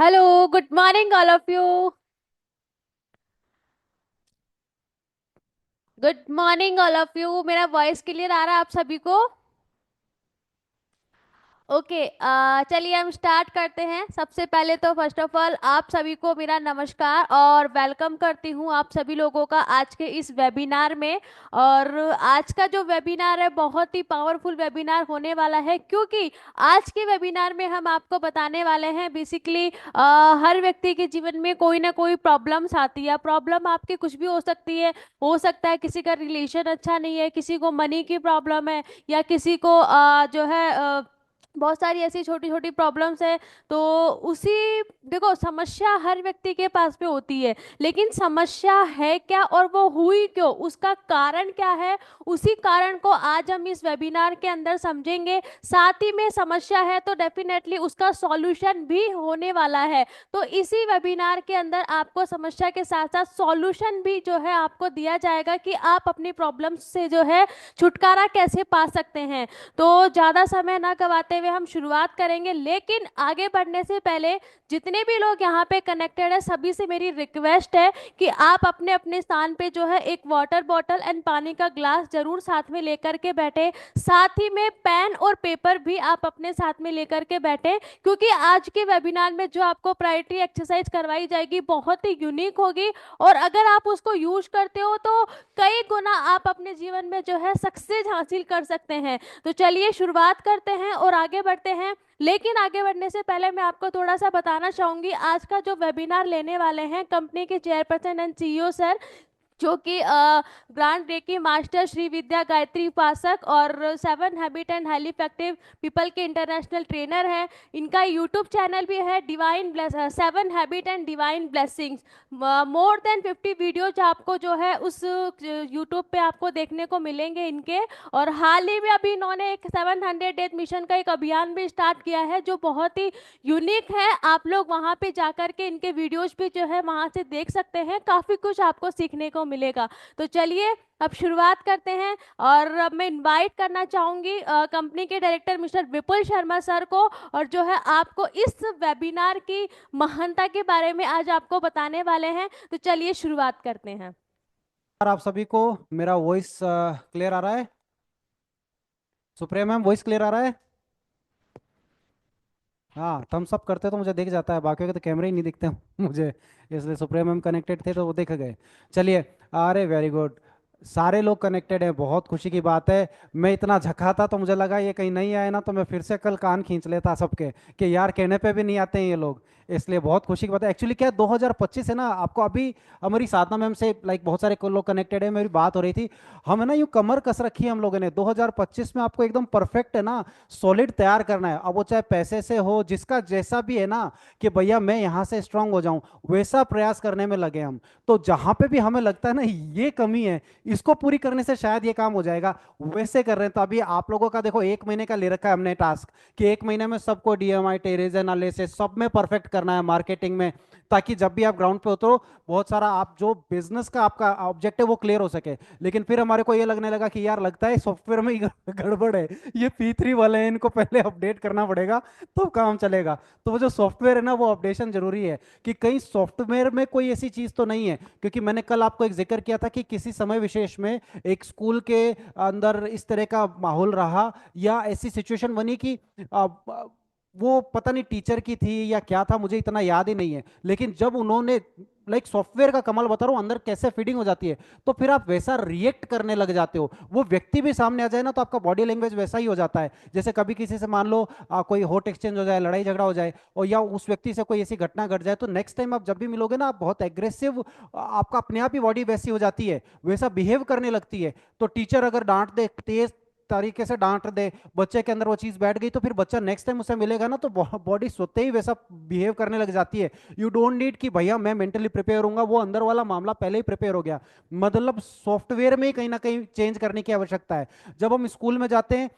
Hello, good morning all of you. Good morning all of you. मेरा voice clear आ रहा है आप सभी को? ओके, चलिए हम स्टार्ट करते हैं। सबसे पहले तो फर्स्ट ऑफ ऑल आप सभी को मेरा नमस्कार और वेलकम करती हूँ आप सभी लोगों का आज के इस वेबिनार में। और आज का जो वेबिनार है बहुत ही पावरफुल वेबिनार होने वाला है, क्योंकि आज के वेबिनार में हम आपको बताने वाले हैं बेसिकली हर व्यक्ति के जीवन में कोई ना कोई प्रॉब्लम्स आती है। प्रॉब्लम आपकी कुछ भी हो सकती है। हो सकता है किसी का रिलेशन अच्छा नहीं है, किसी को मनी की प्रॉब्लम है, या किसी को जो है बहुत सारी ऐसी छोटी छोटी प्रॉब्लम्स है। तो उसी देखो, समस्या हर व्यक्ति के पास में होती है, लेकिन समस्या है क्या और वो हुई क्यों, उसका कारण क्या है, उसी कारण को आज हम इस वेबिनार के अंदर समझेंगे। साथ ही में समस्या है तो डेफिनेटली उसका सॉल्यूशन भी होने वाला है। तो इसी वेबिनार के अंदर आपको समस्या के साथ साथ सॉल्यूशन भी जो है आपको दिया जाएगा कि आप अपनी प्रॉब्लम्स से जो है छुटकारा कैसे पा सकते हैं। तो ज़्यादा समय ना गवाते हुए हम शुरुआत करेंगे, लेकिन आगे बढ़ने से पहले जितने भी लोग यहाँ पे कनेक्टेड है सभी से मेरी रिक्वेस्ट है कि आप अपने अपने स्थान पे जो है एक वाटर बॉटल एंड पानी का ग्लास जरूर साथ में लेकर के बैठे। साथ ही में पेन और पेपर भी आप अपने साथ में लेकर के बैठे, क्योंकि आज के वेबिनार में जो आपको प्रायोरिटी एक्सरसाइज करवाई जाएगी बहुत ही यूनिक होगी। और अगर आप उसको यूज करते हो तो कई गुना आप अपने जीवन में जो है सक्सेस हासिल कर सकते हैं। तो चलिए शुरुआत करते हैं और आगे बढ़ते हैं। लेकिन आगे बढ़ने से पहले मैं आपको थोड़ा सा बताना चाहूंगी, आज का जो वेबिनार लेने वाले हैं कंपनी के चेयरपर्सन एंड सीईओ सर, जो कि ग्रांड रेकी मास्टर श्री विद्या गायत्री उपासक और 7 habit and highly effective people के इंटरनेशनल ट्रेनर है। इनका यूट्यूब चैनल भी है, 7 habit and divine blessings. More than 50 videos आपको जो है उस यूट्यूब पे आपको देखने को मिलेंगे इनके। और हाल ही में अभी इन्होंने एक 700 डेज मिशन का एक अभियान भी स्टार्ट किया है जो बहुत ही यूनिक है। आप लोग वहां पे जाकर के इनके वीडियोज भी जो है वहां से देख सकते हैं, काफी कुछ आपको सीखने को मिलेगा। तो चलिए अब शुरुआत करते हैं। और अब मैं इनवाइट करना चाहूंगी कंपनी के डायरेक्टर मिस्टर विपुल शर्मा सर को, और जो है आपको इस वेबिनार की महानता के बारे में आज आपको बताने वाले हैं। तो चलिए शुरुआत करते हैं। यार आप सभी को मेरा वॉइस क्लियर आ रहा है? सुप्रिया मैम, वॉइस क्लियर आ रहा है? हाँ, थम्स अप करते तो मुझे दिख जाता है, बाकी के तो कैमरे ही नहीं दिखते मुझे। इसलिए सुप्रिया मैम कनेक्टेड थे तो वो दिख गए। चलिए। अरे वेरी गुड। सारे लोग कनेक्टेड हैं, बहुत खुशी की बात है। मैं इतना झका था तो मुझे लगा ये कहीं नहीं आए ना तो मैं फिर से कल कान खींच लेता सबके कि यार कहने पे भी नहीं आते हैं ये लोग। इसलिए बहुत खुशी की बात है। एक्चुअली क्या है, 2025 है ना, आपको अभी हमारी साधना मैम से लाइक बहुत सारे लोग कनेक्टेड है, मेरी बात हो रही थी। हम है ना यूं कमर कस रखी है हम लोगों ने, 2025 में आपको एकदम परफेक्ट है ना सॉलिड तैयार करना है। अब वो चाहे पैसे से हो, जिसका जैसा भी है ना, कि भैया मैं यहाँ से स्ट्रांग हो जाऊं, वैसा प्रयास करने में लगे हम। तो जहां पे भी हमें लगता है ना ये कमी है, इसको पूरी करने से शायद ये काम हो जाएगा, वैसे कर रहे हैं। तो अभी आप लोगों का देखो 1 महीने का ले रखा है हमने टास्क, कि 1 महीने में सबको डीएमआई टेरेज एनालिसिस सब में परफेक्ट करना है, मार्केटिंग में, ताकि जब भी आप ग्राउंड पे उतरो बहुत सारा आप जो बिजनेस का आपका ऑब्जेक्टिव वो क्लियर हो सके। लेकिन फिर हमारे को ये लगने लगा कि यार लगता है सॉफ्टवेयर में ही गड़बड़ है, ये P3 वाले हैं, इनको पहले अपडेट करना पड़ेगा तो काम चलेगा। तो वो जो सॉफ्टवेयर है ना वो अपडेशन जरूरी है, कि कहीं सॉफ्टवेयर में कोई ऐसी चीज तो नहीं है। क्योंकि मैंने कल आपको एक जिक्र किया था कि किसी समय विशेष में एक स्कूल के अंदर इस तरह का माहौल रहा, या ऐसी सिचुएशन बनी कि वो पता नहीं टीचर की थी या क्या था, मुझे इतना याद ही नहीं है। लेकिन जब उन्होंने लाइक सॉफ्टवेयर का कमाल बता रहा हूं अंदर कैसे फीडिंग हो जाती है, तो फिर आप वैसा रिएक्ट करने लग जाते हो। वो व्यक्ति भी सामने आ जाए ना तो आपका बॉडी लैंग्वेज वैसा ही हो जाता है। जैसे कभी किसी से मान लो कोई होट एक्सचेंज हो जाए, लड़ाई झगड़ा हो जाए, और या उस व्यक्ति से कोई ऐसी घटना घट जाए, तो नेक्स्ट टाइम आप जब भी मिलोगे ना आप बहुत एग्रेसिव, आपका अपने आप ही बॉडी वैसी हो जाती है, वैसा बिहेव करने लगती है। तो टीचर अगर डांट दे, तेज तरीके से डांट दे, बच्चे के अंदर वो चीज बैठ गई, तो फिर बच्चा नेक्स्ट टाइम उससे मिलेगा ना तो बॉडी स्वतः ही वैसा बिहेव करने लग जाती है। यू डोंट नीड कि भैया मैं मेंटली प्रिपेयर हूंगा, वो अंदर वाला मामला पहले ही प्रिपेयर हो गया। मतलब सॉफ्टवेयर में ही कहीं ना कहीं चेंज करने की आवश्यकता है। जब हम स्कूल में जाते हैं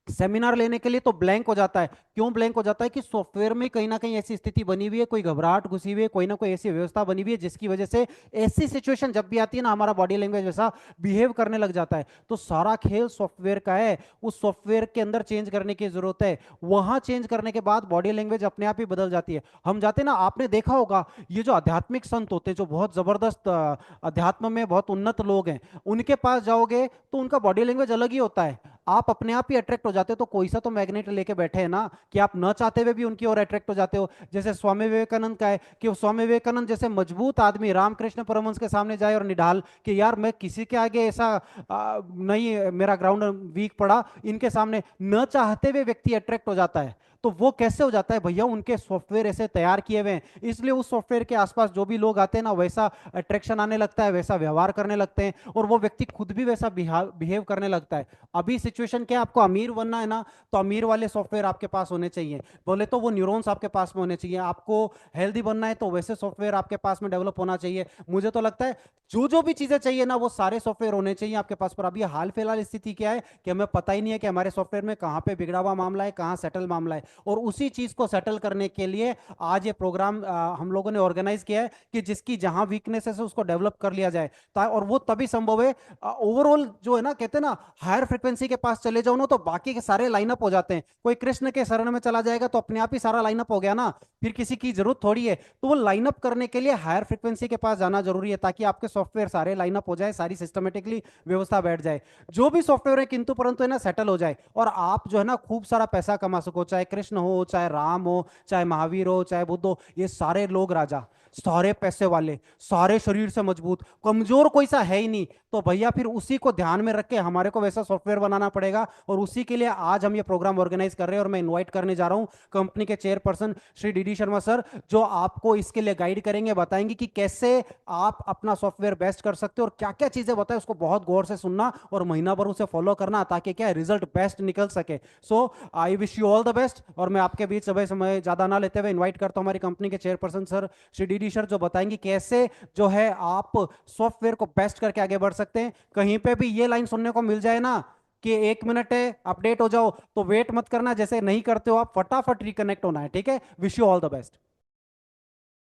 सेमिनार लेने के लिए तो ब्लैंक हो जाता है। क्यों ब्लैंक हो जाता है कि सॉफ्टवेयर में कहीं ना कहीं ऐसी स्थिति बनी हुई है, कोई घबराहट घुसी हुई है, कोई ना कोई ऐसी व्यवस्था बनी हुई है जिसकी वजह से ऐसी सिचुएशन जब भी आती है ना, हमारा बॉडी लैंग्वेज वैसा बिहेव करने लग जाता है। तो सारा खेल सॉफ्टवेयर का है, उस सॉफ्टवेयर के अंदर चेंज करने की जरूरत है। वहां चेंज करने के बाद बॉडी लैंग्वेज अपने आप ही बदल जाती है। हम जाते ना, आपने देखा होगा ये जो आध्यात्मिक संत होते हैं, जो बहुत जबरदस्त अध्यात्म में बहुत उन्नत लोग हैं, उनके पास जाओगे तो उनका बॉडी लैंग्वेज अलग ही होता है। आप अपने आप ही अट्रैक्ट हो जाते हो। तो कोई सा तो मैग्नेट लेके बैठे हैं ना कि आप न चाहते हुए भी उनकी ओर अट्रैक्ट हो जाते हो। जैसे स्वामी विवेकानंद का है कि स्वामी विवेकानंद जैसे मजबूत आदमी रामकृष्ण परमहंस के सामने जाए और निढाल कि यार मैं किसी के आगे ऐसा नहीं, मेरा ग्राउंड वीक पड़ा, इनके सामने न चाहते हुए व्यक्ति अट्रैक्ट हो जाता है। तो वो कैसे हो जाता है भैया? उनके सॉफ्टवेयर ऐसे तैयार किए हुए हैं, इसलिए उस सॉफ्टवेयर के आसपास जो भी लोग आते हैं ना, वैसा अट्रैक्शन आने लगता है, वैसा व्यवहार करने लगते हैं, और वो व्यक्ति खुद भी वैसा बिहेव करने लगता है। अभी सिचुएशन क्या है, आपको अमीर बनना है ना, तो अमीर वाले सॉफ्टवेयर आपके पास होने चाहिए। बोले तो वो न्यूरॉन्स आपके पास में होने चाहिए। आपको हेल्दी बनना है तो वैसे सॉफ्टवेयर आपके पास में डेवलप होना चाहिए। मुझे तो लगता है जो जो भी चीजें चाहिए ना, वो सारे सॉफ्टवेयर होने चाहिए आपके पास। पर अभी हाल फिलहाल स्थिति क्या है कि हमें पता ही नहीं है कि हमारे सॉफ्टवेयर में कहां पे बिगड़ा हुआ मामला है, कहां सेटल मामला है। और उसी चीज को सेटल करने के लिए आज ये प्रोग्राम हम लोगों ने ऑर्गेनाइज किया है कि जिसकी जहां वीकनेसेस है उसको डेवलप कर लिया जाए। और वो तभी संभव है, ओवरऑल जो है ना, कहते हैं ना, हायर फ्रिक्वेंसी के पास चले जाओ ना तो बाकी के सारे लाइनअप हो जाते हैं। कोई कृष्ण के शरण में चला जाएगा तो अपने आप ही सारा लाइनअप हो गया ना, फिर किसी की जरूरत थोड़ी है। तो वो लाइनअप करने के लिए हायर फ्रिक्वेंसी के पास जाना जरूरी है, ताकि आपके सॉफ्टवेयर सारे लाइनअप हो जाए, सारी सिस्टमेटिकली व्यवस्था बैठ जाए। जो भी सॉफ्टवेयर है किंतु परंतु है ना, सेटल हो जाए, और आप जो है ना खूब सारा पैसा कमा सको। चाहे कृष्ण हो, चाहे राम हो, चाहे महावीर हो, चाहे बुद्ध हो, ये सारे लोग राजा, सारे पैसे वाले, सारे शरीर से मजबूत, कमजोर कोई सा है ही नहीं। तो भैया फिर उसी को ध्यान में रख के हमारे को वैसा सॉफ्टवेयर बनाना पड़ेगा, और उसी के लिए आज हम ये प्रोग्राम ऑर्गेनाइज कर रहे हैं। और मैं इनवाइट करने जा रहा हूं कंपनी के chairperson Shri DD Sharma sir, जो आपको इसके लिए गाइड करेंगे, बताएंगे कि कैसे आप अपना सॉफ्टवेयर बेस्ट कर सकते हो और क्या क्या चीजें बताए, उसको बहुत गौर से सुनना और महीना भर उसे फॉलो करना, ताकि क्या रिजल्ट बेस्ट निकल सके। So I wish you all the best. और मैं आपके बीच समय ज्यादा ना लेते हुए इन्वाइट करता हूं हमारी कंपनी के chairperson sir Shri DD sir, जो बताएंगे कैसे जो है आप सॉफ्टवेयर को बेस्ट करके आगे बढ़ सकते हैं। कहीं पे भी ये लाइन सुनने को मिल जाए ना कि 1 मिनट है अपडेट हो जाओ, तो वेट मत करना, जैसे नहीं करते हो आप, फटाफट रिकनेक्ट होना है। ठीक है, wish you all the best.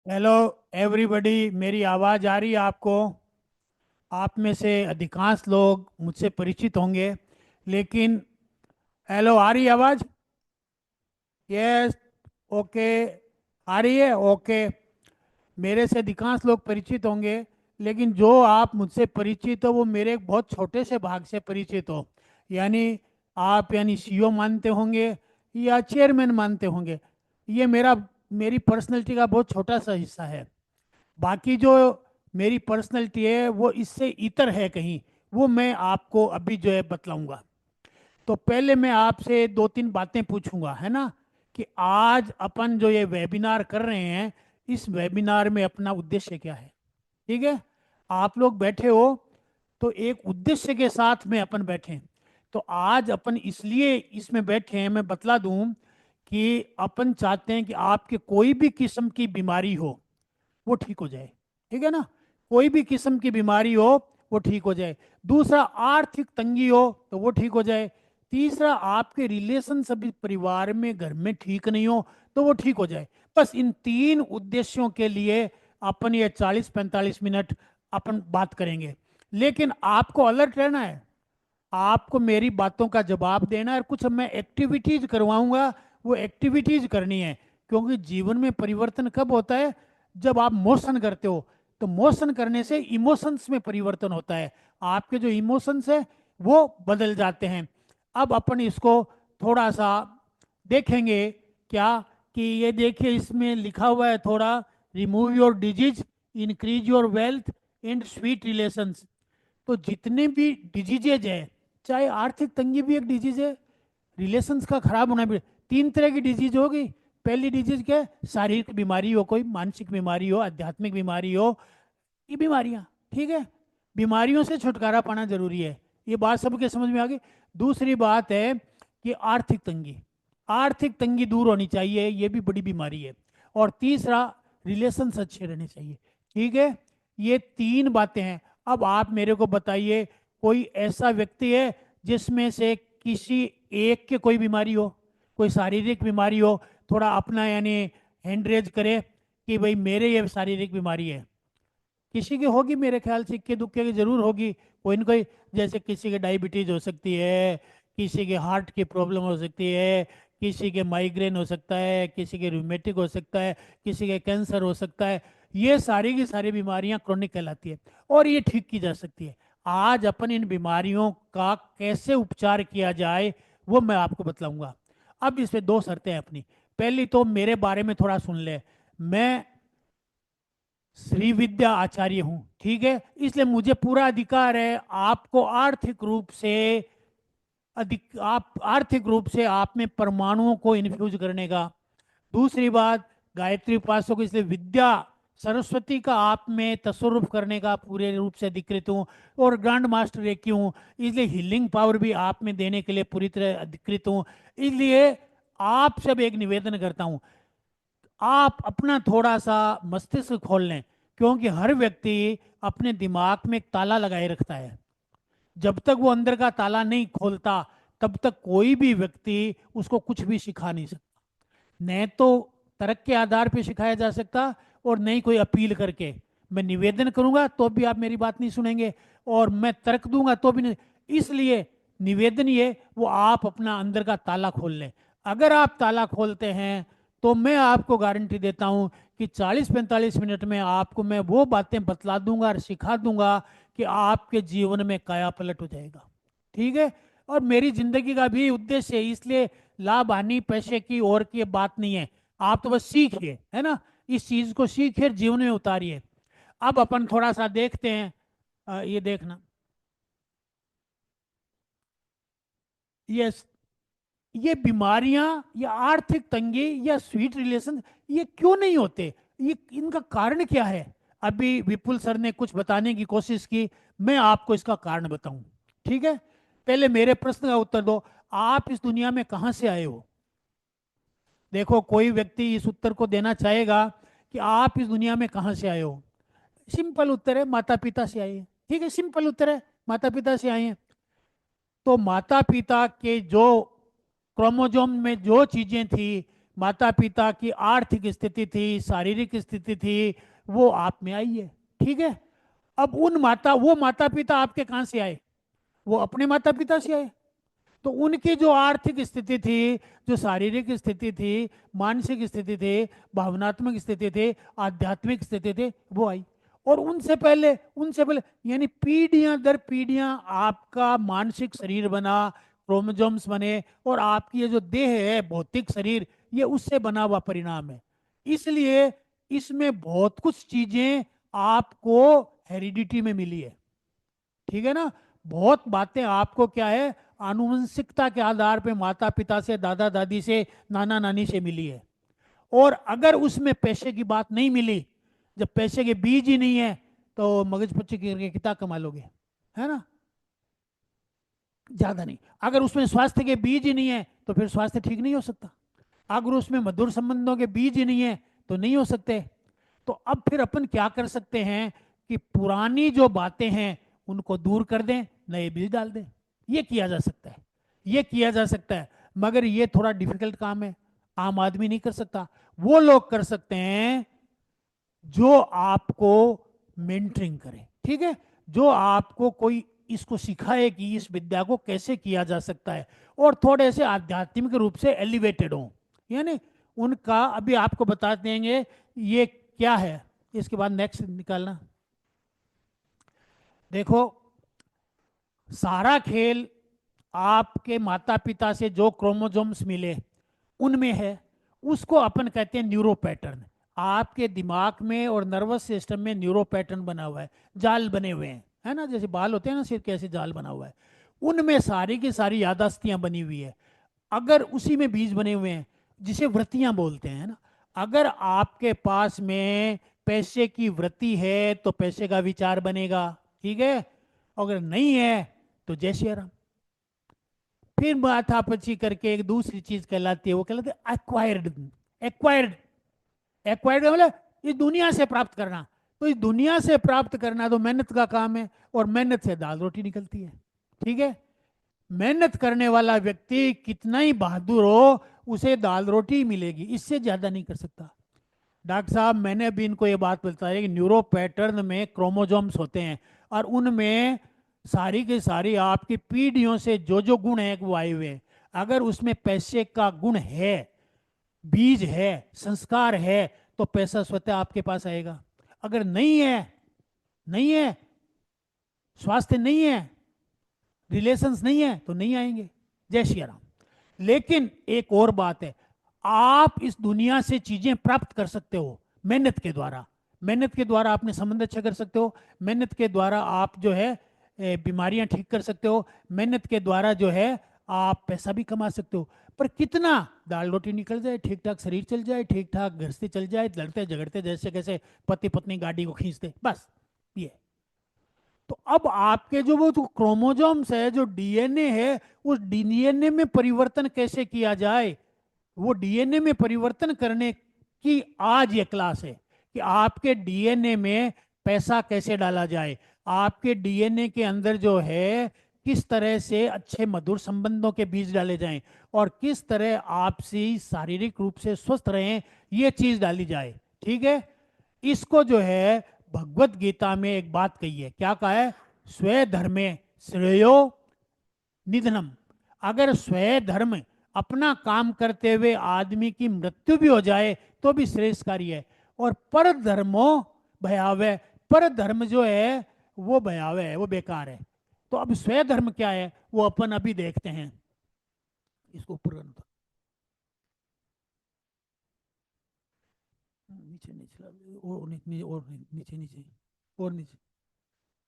Hello everybody, मेरी आवाज़ आ रही है आपको? आप में से अधिकांश लोग मुझसे परिचित होंगे, लेकिन हेलो, आ रही है आवाज़? यस, ओके, आ रही है, ओके। मेरे से अधिकांश लोग परिचित होंगे, लेकिन जो आप मुझसे परिचित हो वो मेरे एक बहुत छोटे से भाग से परिचित हो। यानी आप यानी सीईओ मानते होंगे या चेयरमैन मानते होंगे। ये मेरी पर्सनैलिटी का बहुत छोटा सा हिस्सा है। बाकी जो मेरी पर्सनैलिटी है वो इससे इतर है कहीं, वो मैं आपको अभी जो है बतलाऊंगा। तो पहले मैं आपसे दो तीन बातें पूछूंगा, है ना, कि आज अपन जो ये वेबिनार कर रहे हैं, इस वेबिनार में अपना उद्देश्य क्या है। ठीक है, आप लोग बैठे हो तो एक उद्देश्य के साथ में अपन बैठे हैं। तो आज अपन इसलिए इसमें बैठे हैं, मैं बतला दूं कि अपन चाहते हैं कि आपके कोई भी किस्म की बीमारी हो वो ठीक हो जाए। ठीक है ना, कोई भी किस्म की बीमारी हो वो ठीक हो जाए। दूसरा, आर्थिक तंगी हो तो वो ठीक हो जाए। तीसरा, आपके रिलेशन सभी परिवार में घर में ठीक नहीं हो तो वो ठीक हो जाए। बस इन तीन उद्देश्यों के लिए अपन ये 40-45 मिनट अपन बात करेंगे। लेकिन आपको अलर्ट रहना है, आपको मेरी बातों का जवाब देना है, और कुछ मैं एक्टिविटीज करवाऊंगा, वो एक्टिविटीज करनी है। क्योंकि जीवन में परिवर्तन कब होता है? जब आप मोशन करते हो। तो मोशन करने से इमोशंस में परिवर्तन होता है, आपके जो इमोशंस है वो बदल जाते हैं। अब अपन इसको थोड़ा सा देखेंगे। क्या कि ये देखिए, इसमें लिखा हुआ है थोड़ा, remove your disease, increase your wealth and sweet relations. तो जितने भी डिजीजेज है, चाहे आर्थिक तंगी भी एक डिजीज है, रिलेशंस का खराब होना भी। तीन तरह की डिजीज होगी। पहली डिजीज क्या है? शारीरिक बीमारी हो, कोई मानसिक बीमारी हो, आध्यात्मिक बीमारी हो, ये बीमारियां। ठीक है, बीमारियों से छुटकारा पाना जरूरी है, ये बात सबके समझ में आ गई। दूसरी बात है कि आर्थिक तंगी, आर्थिक तंगी दूर होनी चाहिए, ये भी बड़ी बीमारी है। और तीसरा, रिलेशंस अच्छे रहने चाहिए। ठीक है, ये तीन बातें हैं। अब आप मेरे को बताइए, कोई ऐसा व्यक्ति है जिसमें से किसी एक के कोई बीमारी हो, कोई शारीरिक बीमारी हो, थोड़ा अपना यानी हैंड रेज करे कि भाई मेरे ये शारीरिक बीमारी है। किसी की होगी, मेरे ख्याल से इक्के दुक्के की जरूर होगी, कोई न कोई। जैसे किसी के डायबिटीज हो सकती है, किसी के हार्ट की प्रॉब्लम हो सकती है, किसी के माइग्रेन हो सकता है, किसी के रूमेटिक हो सकता है, किसी के कैंसर हो सकता है। ये सारी की सारी बीमारियां क्रोनिक कहलाती है और ये ठीक की जा सकती है। आज अपन इन बीमारियों का कैसे उपचार किया जाए वो मैं आपको बतलाऊंगा। अब इसमें दो शर्तें हैं अपनी। पहली तो मेरे बारे में थोड़ा सुन ले। मैं श्री विद्या आचार्य हूं, ठीक है, इसलिए मुझे पूरा अधिकार है आपको आर्थिक रूप से आर्थिक रूप से आप में परमाणुओं को इन्फ्यूज करने का। दूसरी बात, गायत्री उपासक, इसलिए विद्या सरस्वती का आप में तस्वरूप करने का पूरे रूप से अधिकृत हूँ। और ग्रैंड मास्टर एक ही हूँ, इसलिए हीलिंग पावर भी आप में देने के लिए पूरी तरह अधिकृत हूँ। इसलिए आप सब एक निवेदन करता हूँ, आप अपना थोड़ा सा मस्तिष्क खोल लें, क्योंकि हर व्यक्ति अपने दिमाग में एक ताला लगाए रखता है। जब तक वो अंदर का ताला नहीं खोलता तब तक कोई भी व्यक्ति उसको कुछ भी सिखा नहीं सकता। न तो तर्क के आधार पर सिखाया जा सकता और न ही कोई अपील करके। मैं निवेदन करूंगा तो भी आप मेरी बात नहीं सुनेंगे, और मैं तर्क दूंगा तो भी नहीं। इसलिए निवेदन ये, वो आप अपना अंदर का ताला खोल लें। अगर आप ताला खोलते हैं तो मैं आपको गारंटी देता हूं कि 40-45 मिनट में आपको मैं वो बातें बतला दूंगा और सिखा दूंगा कि आपके जीवन में काया पलट हो जाएगा। ठीक है। और मेरी जिंदगी का भी उद्देश्य है, इसलिए लाभ हानि पैसे की और की बात नहीं है। आप तो बस सीखिए, है ना, इस चीज को सीखिए, जीवन में उतारिए। अब अपन थोड़ा सा देखते हैं, ये देखना, यस, ये बीमारियां या आर्थिक तंगी या स्वीट रिलेशन ये क्यों नहीं होते, ये इनका कारण क्या है। अभी विपुल सर ने कुछ बताने की कोशिश की, मैं आपको इसका कारण बताऊं। ठीक है, पहले मेरे प्रश्न का उत्तर दो, आप इस दुनिया में कहां से आए हो। देखो, कोई व्यक्ति इस उत्तर को देना चाहेगा कि आप इस दुनिया में कहां से आए हो। सिंपल उत्तर है, माता पिता से आए हैं। ठीक है, सिंपल उत्तर है, माता पिता से आए हैं। तो माता पिता के जो क्रोमोजोम में जो चीजें थी, माता पिता की आर्थिक स्थिति थी, शारीरिक स्थिति थी, वो आप में आई है। ठीक है। अब वो माता पिता आपके कहां से आए, वो अपने माता पिता से आए। तो उनकी जो आर्थिक स्थिति थी, जो शारीरिक स्थिति थी, मानसिक स्थिति थी, भावनात्मक स्थिति थी, आध्यात्मिक स्थिति थी, वो आई। और उनसे पहले यानी पीढ़ियां दर पीढ़ियां आपका मानसिक शरीर बना, क्रोमोजोम्स बने, और आपकी ये जो देह है, भौतिक शरीर, ये उससे बना हुआ परिणाम है। इसलिए इसमें बहुत कुछ चीजें आपको हेरिडिटी में मिली है। ठीक है ना, बहुत बातें आपको क्या है, आनुवंशिकता के आधार पे माता पिता से, दादा दादी से, नाना नानी से मिली है। और अगर उसमें पैसे की बात नहीं मिली, जब पैसे के बीज ही नहीं है, तो मगज पच्ची करके कितना कमा लोगे, है ना, ज्यादा नहीं। अगर उसमें स्वास्थ्य के बीज ही नहीं है तो फिर स्वास्थ्य ठीक नहीं हो सकता। अगर उसमें मधुर संबंधों के बीज ही नहीं है तो नहीं हो सकते। तो अब फिर अपन क्या कर सकते हैं कि पुरानी जो बातें हैं उनको दूर कर दें, नए बीज डाल दें। ये किया जा सकता है, ये किया जा सकता है, मगर ये थोड़ा डिफिकल्ट काम है, आम आदमी नहीं कर सकता। वो लोग कर सकते हैं जो आपको मेंटरिंग करे। ठीक है, जो आपको कोई इसको सिखाए कि इस विद्या को कैसे किया जा सकता है, और थोड़े से आध्यात्मिक रूप से एलिवेटेड हो। यानी उनका अभी आपको बता देंगे ये क्या है, इसके बाद नेक्स्ट निकालना। देखो, सारा खेल आपके माता पिता से जो क्रोमोजोम्स मिले उनमें है, उसको अपन कहते हैं न्यूरो पैटर्न। आपके दिमाग में और नर्वस सिस्टम में न्यूरो पैटर्न बना हुआ है, जाल बने हुए हैं, है ना, जैसे बाल होते हैं ना सिर के, ऐसे जाल बना हुआ है। उनमें सारी की सारी यादाश्तियां बनी हुई है। अगर उसी में बीज बने हुए हैं, जिसे वृत्तियां बोलते हैं ना, अगर आपके पास में पैसे की वृत्ति है तो पैसे का विचार बनेगा। ठीक है, अगर नहीं है तो जय श्री राम। फिर माथापच्ची करके एक दूसरी चीज कहलाती है, वो कहलाती है एक्वायर्ड। एक्वायर्ड एक्वायर्ड मतलब इस दुनिया से प्राप्त करना। तो इस दुनिया से प्राप्त करना तो मेहनत का काम है, और मेहनत से दाल रोटी निकलती है। ठीक है, मेहनत करने वाला व्यक्ति कितना ही बहादुर हो, उसे दाल रोटी ही मिलेगी, इससे ज्यादा नहीं कर सकता। डॉक्टर साहब, मैंने अभी इनको ये बात बताई कि न्यूरो पैटर्न में क्रोमोजोम्स होते हैं, और उनमें सारी की सारी आपकी पीढ़ियों से जो जो गुण है वो आए हुए हैं। अगर उसमें पैसे का गुण है, बीज है, संस्कार है, तो पैसा स्वतः आपके पास आएगा। अगर नहीं है, नहीं है, स्वास्थ्य नहीं है, रिलेशंस नहीं है, तो नहीं आएंगे। जय श्री राम। लेकिन एक और बात है, आप इस दुनिया से चीजें प्राप्त कर सकते हो मेहनत के द्वारा। मेहनत के द्वारा आपने संबंध अच्छा कर सकते हो, मेहनत के द्वारा आप जो है बीमारियां ठीक कर सकते हो, मेहनत के द्वारा जो है आप पैसा भी कमा सकते हो। पर कितना, दाल रोटी निकल जाए, ठीक ठाक शरीर चल जाए, ठीक ठाक घर से चल जाए, लड़ते झगड़ते जैसे कैसे पति पत्नी गाड़ी को खींचते, बस ये। तो अब आपके जो वो जो क्रोमोजोम्स है, जो डीएनए है, उस डीएनए में परिवर्तन कैसे किया जाए, वो डीएनए में परिवर्तन करने की आज ये क्लास है कि आपके डीएनए में पैसा कैसे डाला जाए, आपके डीएनए के अंदर जो है किस तरह से अच्छे मधुर संबंधों के बीज डाले जाएं, और किस तरह आपसी शारीरिक रूप से स्वस्थ रहें, ये चीज डाली जाए। ठीक है, इसको जो है भगवत गीता में एक बात कही है, क्या कहा है? स्वे धर्मे श्रेयो निधनम। अगर स्वयं धर्म, अपना काम करते हुए आदमी की मृत्यु भी हो जाए तो भी श्रेष्ठकारी है। और पर धर्मो भयावह, पर धर्म जो है वो भयावह है, वो बेकार है। तो अब स्वयं धर्म क्या है वो अपन अभी देखते हैं। इसको ऊपर नीचे नीचे और नीचे और नीचे नीचे और नीचे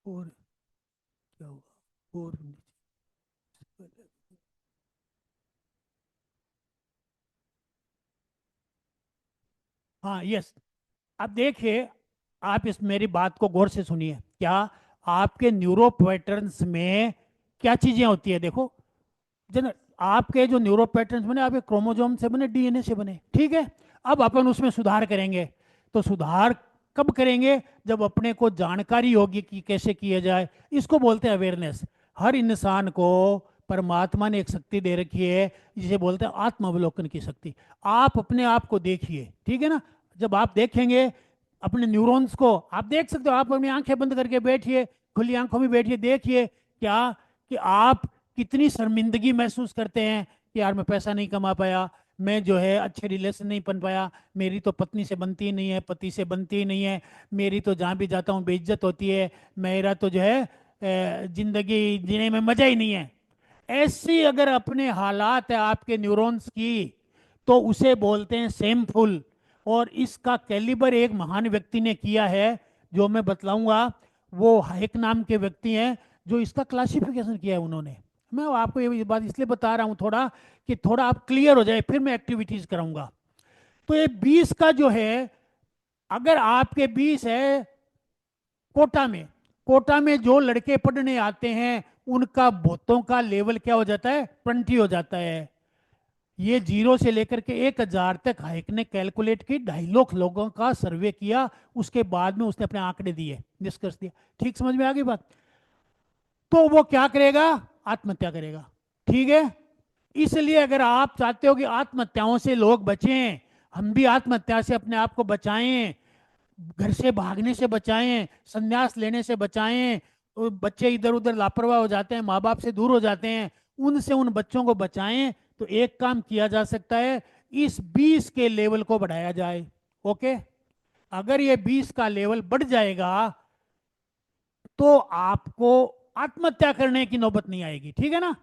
और क्या होगा और नीचे। हाँ, यस। अब देखिए, आप इस मेरी बात को गौर से सुनिए। क्या आपके न्यूरो पैटर्न्स में क्या चीजें होती है? देखो, जन आपके जो न्यूरो पैटर्न्स बने, आपके क्रोमोजोम से बने, डीएनए से बने, ठीक है। अब अपन उसमें सुधार करेंगे। तो सुधार कब करेंगे? जब अपने को जानकारी होगी कि कैसे किया जाए। इसको बोलते हैं अवेयरनेस। हर इंसान को परमात्मा ने एक शक्ति दे रखी है, जिसे बोलते हैं आत्म अवलोकन की शक्ति। आप अपने आप को देखिए, ठीक है ना। जब आप देखेंगे अपने न्यूरॉन्स को, आप देख सकते हो, आप अपनी आंखें बंद करके बैठिए, खुली आंखों में बैठिए, देखिए क्या कि आप कितनी शर्मिंदगी महसूस करते हैं कि यार मैं पैसा नहीं कमा पाया, मैं जो है अच्छे रिलेशन नहीं बन पाया, मेरी तो पत्नी से बनती ही नहीं है, पति से बनती ही नहीं है, मेरी तो जहाँ भी जाता हूँ बेइज्जत होती है, मेरा तो जो है जिंदगी जीने में मजा ही नहीं है। ऐसी अगर अपने हालात है आपके न्यूरॉन्स की, तो उसे बोलते हैं सेमफुल। और इसका कैलिबर एक महान व्यक्ति ने किया है, जो मैं बतलाऊंगा। वो हाइक नाम के व्यक्ति हैं जो इसका क्लासिफिकेशन किया है उन्होंने। मैं आपको ये बात इसलिए बता रहा हूं थोड़ा, कि थोड़ा आप क्लियर हो जाए, फिर मैं एक्टिविटीज कराऊंगा। तो ये 20 का जो है, अगर आपके 20 है कोटा में, कोटा में जो लड़के पढ़ने आते हैं उनका भूतों का लेवल क्या हो जाता है? 20 हो जाता है। ये 0 से लेकर के 1000 तक हाइक ने कैलकुलेट की, 2.5 लाख लोगों का सर्वे किया, उसके बाद में उसने अपने आंकड़े दिए, निष्कर्ष दिया। ठीक समझ में आ गई बात? तो वो क्या करेगा? आत्महत्या करेगा। ठीक है। इसलिए अगर आप चाहते हो कि आत्महत्याओं से लोग बचें, हम भी आत्महत्या से अपने आप को बचाएं, घर से भागने से बचाएं, संन्यास लेने से बचाएं। तो बच्चे इधर उधर लापरवाह हो जाते हैं, माँ बाप से दूर हो जाते हैं, उनसे उन बच्चों को बचाएं। तो एक काम किया जा सकता है, इस 20 के लेवल को बढ़ाया जाए। ओके, अगर ये 20 का लेवल बढ़ जाएगा तो आपको आत्महत्या करने की नौबत नहीं आएगी। ठीक है ना।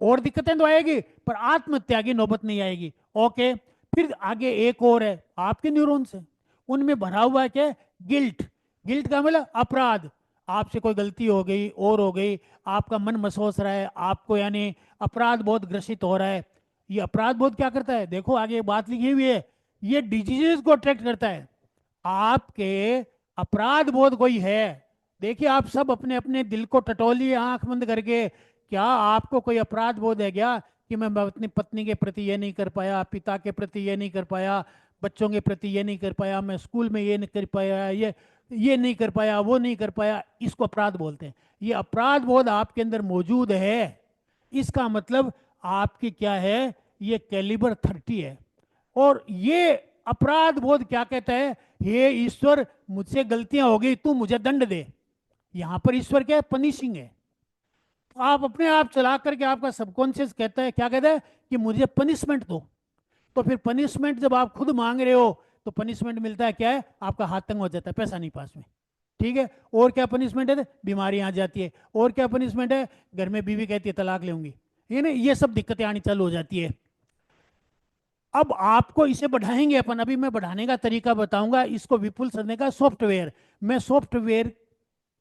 और दिक्कतें तो आएगी, पर आत्महत्या की नौबत नहीं आएगी। ओके, फिर आगे एक और है, आपके न्यूरॉन्स है, उनमें भरा हुआ है क्या? गिल्ट। गिल्ट का मतलब अपराध। आपसे कोई गलती हो गई और हो गई, आपका मन महसूस रहा है, आपको यानी अपराध बोध ग्रसित हो रहा है। ये अपराध बोध क्या करता है? देखो आगे एक बात लिखी हुई है, ये डिजीजेस को अट्रैक्ट करता है। आपके अपराध बोध कोई है, देखिए आप सब अपने अपने दिल को टटोलिए आंख बंद करके। क्या आपको कोई अपराध बोध है क्या कि मैं अपनी पत्नी के प्रति ये नहीं कर पाया, पिता के प्रति ये नहीं कर पाया, बच्चों के प्रति ये नहीं कर पाया, मैं स्कूल में ये नहीं कर पाया, ये नहीं कर पाया, वो नहीं कर पाया? इसको अपराध बोलते हैं। ये अपराध बोध आपके अंदर मौजूद है, इसका मतलब आपकी क्या है, ये कैलिबर 30 है। और ये अपराध बोध क्या कहता है, हे ईश्वर मुझसे गलतियां हो गई, तू मुझे दंड दे। यहां पर ईश्वर क्या है, पनिशिंग है। तो आप अपने आप चला करके, आपका सबकॉन्शियस कहता है, क्या कहता है कि मुझे पनिशमेंट दो। तो फिर पनिशमेंट जब आप खुद मांग रहे हो तो पनिशमेंट मिलता है क्या है, आपका हाथ तंग हो जाता है, पैसा नहीं पास में। ठीक है, और क्या पनिशमेंट है, बीमारी आ जाती है। और क्या पनिशमेंट है, घर में बीवी कहती है तलाक लेंगी, ये ना, ये सब दिक्कतें आनी चालू हो जाती है। अब आपको इसे बढ़ाएंगे अपन, अभी मैं बढ़ाने का तरीका बताऊंगा। इसको विपुल करने का सॉफ्टवेयर, मैं सॉफ्टवेयर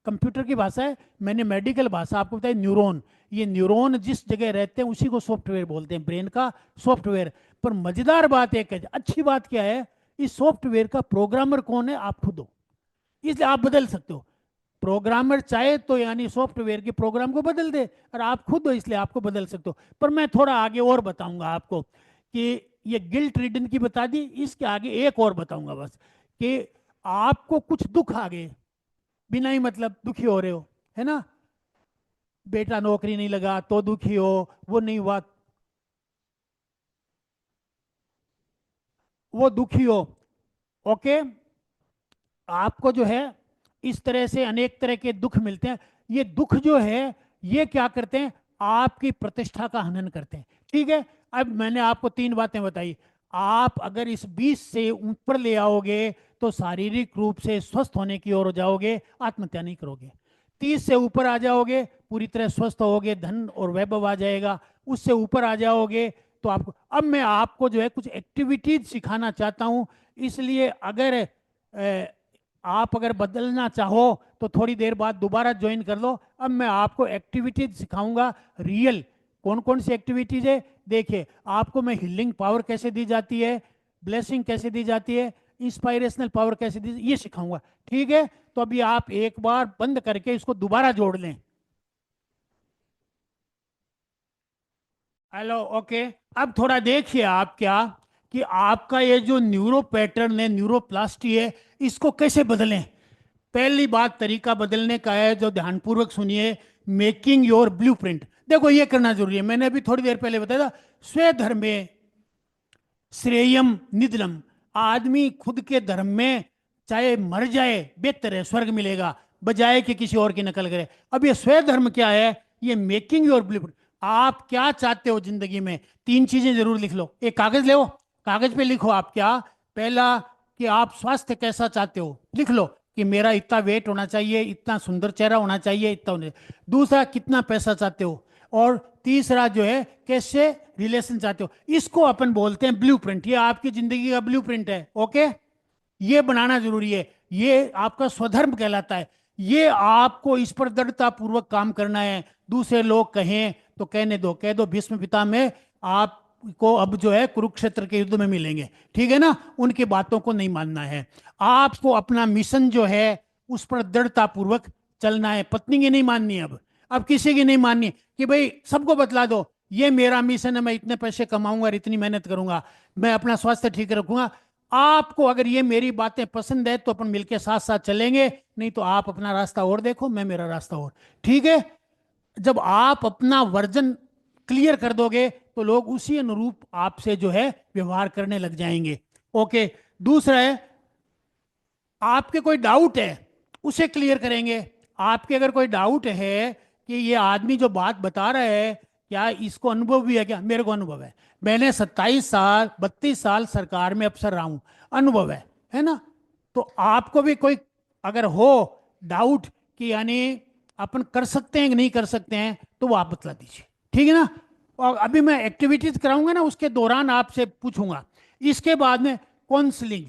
कंप्यूटर की भाषा है, मैंने मेडिकल भाषा आपको बताई न्यूरॉन। ये न्यूरॉन जिस जगह रहते हैं उसी को सॉफ्टवेयर बोलते हैं, ब्रेन का सॉफ्टवेयर। पर मजेदार बात एक है, अच्छी बात क्या है, इस सॉफ्टवेयर का प्रोग्रामर कौन है, आप खुद हो, इसलिए आप बदल सकते हो। प्रोग्रामर चाहे तो यानी सॉफ्टवेयर के प्रोग्राम को बदल दे, और आप खुद हो इसलिए आपको बदल सकते हो। पर मैं थोड़ा आगे और बताऊंगा आपको कि ये गिल्ट रिडन की बता दी, इसके आगे एक और बताऊंगा बस, कि आपको कुछ दुख आ गए, बिना ही मतलब दुखी हो रहे हो, है ना, बेटा नौकरी नहीं लगा तो दुखी हो, वो नहीं हुआ वो दुखी हो। ओके, आपको जो है इस तरह से अनेक तरह के दुख मिलते हैं। ये दुख जो है ये क्या करते हैं, आपकी प्रतिष्ठा का हनन करते हैं। ठीक है, अब मैंने आपको तीन बातें बताई। आप अगर इस 20 से ऊपर ले आओगे तो शारीरिक रूप से स्वस्थ होने की ओर हो जाओगे, आत्महत्या नहीं करोगे। 30 से ऊपर आ जाओगे, पूरी तरह स्वस्थ होगे, धन और वैभव आ जाएगा। उससे ऊपर आ जाओगे तो आपको, अब मैं आपको जो है कुछ एक्टिविटीज सिखाना चाहता हूं। इसलिए अगर आप अगर बदलना चाहो तो थोड़ी देर बाद दोबारा ज्वाइन कर लो। अब मैं आपको एक्टिविटीज सिखाऊंगा रियल। कौन कौन सी एक्टिविटीज है, देखिए, आपको मैं हीलिंग पावर कैसे दी जाती है, ब्लेसिंग कैसे दी जाती है, इंस्पायरेशनल पावर कैसे दी, ये सिखाऊंगा। ठीक है, तो अभी आप एक बार बंद करके इसको दोबारा जोड़ लें। Hello, okay. अब थोड़ा देखिए आप क्या, कि आपका ये जो न्यूरो पैटर्न है, न्यूरोप्लास्टी है, इसको कैसे बदलें। पहली बात तरीका बदलने का है, जो ध्यानपूर्वक सुनिए, मेकिंग योर ब्लूप्रिंट। देखो ये करना जरूरी है, मैंने अभी थोड़ी देर पहले बताया था, स्वधर्मे श्रेयम निधनम। आदमी खुद के धर्म में चाहे मर जाए बेहतर है, स्वर्ग मिलेगा, बजाय कि किसी और की नकल करे। अब ये स्वधर्म क्या है, ये मेकिंग योर ब्लूप्रिंट। आप क्या चाहते हो जिंदगी में, तीन चीजें जरूर लिख लो। एक कागज ले, कागज पे लिखो आप क्या, पहला कि आप स्वास्थ्य कैसा चाहते हो, लिख लो कि मेरा इतना वेट होना चाहिए, इतना सुंदर चेहरा होना चाहिए, इतना होना चाहिए। दूसरा, कितना पैसा चाहते हो, और तीसरा जो है कैसे रिलेशन चाहते हो। इसको अपन बोलते हैं ब्लूप्रिंट। ये आपकी जिंदगी का ब्लूप्रिंट है। ओके, ये बनाना जरूरी है, ये आपका स्वधर्म कहलाता है। ये आपको इस पर दृढ़ता पूर्वक काम करना है। दूसरे लोग कहें तो कहने दो, कह दो भीष्म पिता में आपको अब जो है कुरुक्षेत्र के युद्ध में मिलेंगे, ठीक है ना, उनकी बातों को नहीं मानना है। आपको अपना मिशन जो है उस पर दृढ़ता पूर्वक चलना है। पत्नी की नहीं माननी, अब किसी की नहीं माननी कि भाई सबको बतला दो ये मेरा मिशन है, मैं इतने पैसे कमाऊंगा और इतनी मेहनत करूंगा, मैं अपना स्वास्थ्य ठीक रखूंगा। आपको अगर ये मेरी बातें पसंद है तो अपन मिलके साथ साथ चलेंगे, नहीं तो आप अपना रास्ता और देखो, मैं मेरा रास्ता और। ठीक है, जब आप अपना वर्जन क्लियर कर दोगे तो लोग उसी अनुरूप आपसे जो है व्यवहार करने लग जाएंगे। ओके, दूसरा है, आपके कोई डाउट है उसे क्लियर करेंगे। आपके अगर कोई डाउट है कि ये आदमी जो बात बता रहा है क्या इसको अनुभव भी है क्या, मेरे को अनुभव है, मैंने 27 साल 32 साल सरकार में अफसर रहा हूं, अनुभव है ना। तो आपको भी कोई अगर हो डाउट कि यानी अपन कर सकते हैं कि नहीं कर सकते हैं, तो वो आप बतला दीजिए, ठीक है ना। और अभी मैं एक्टिविटीज कराऊंगा ना, उसके दौरान आपसे पूछूंगा। इसके बाद में काउंसलिंग।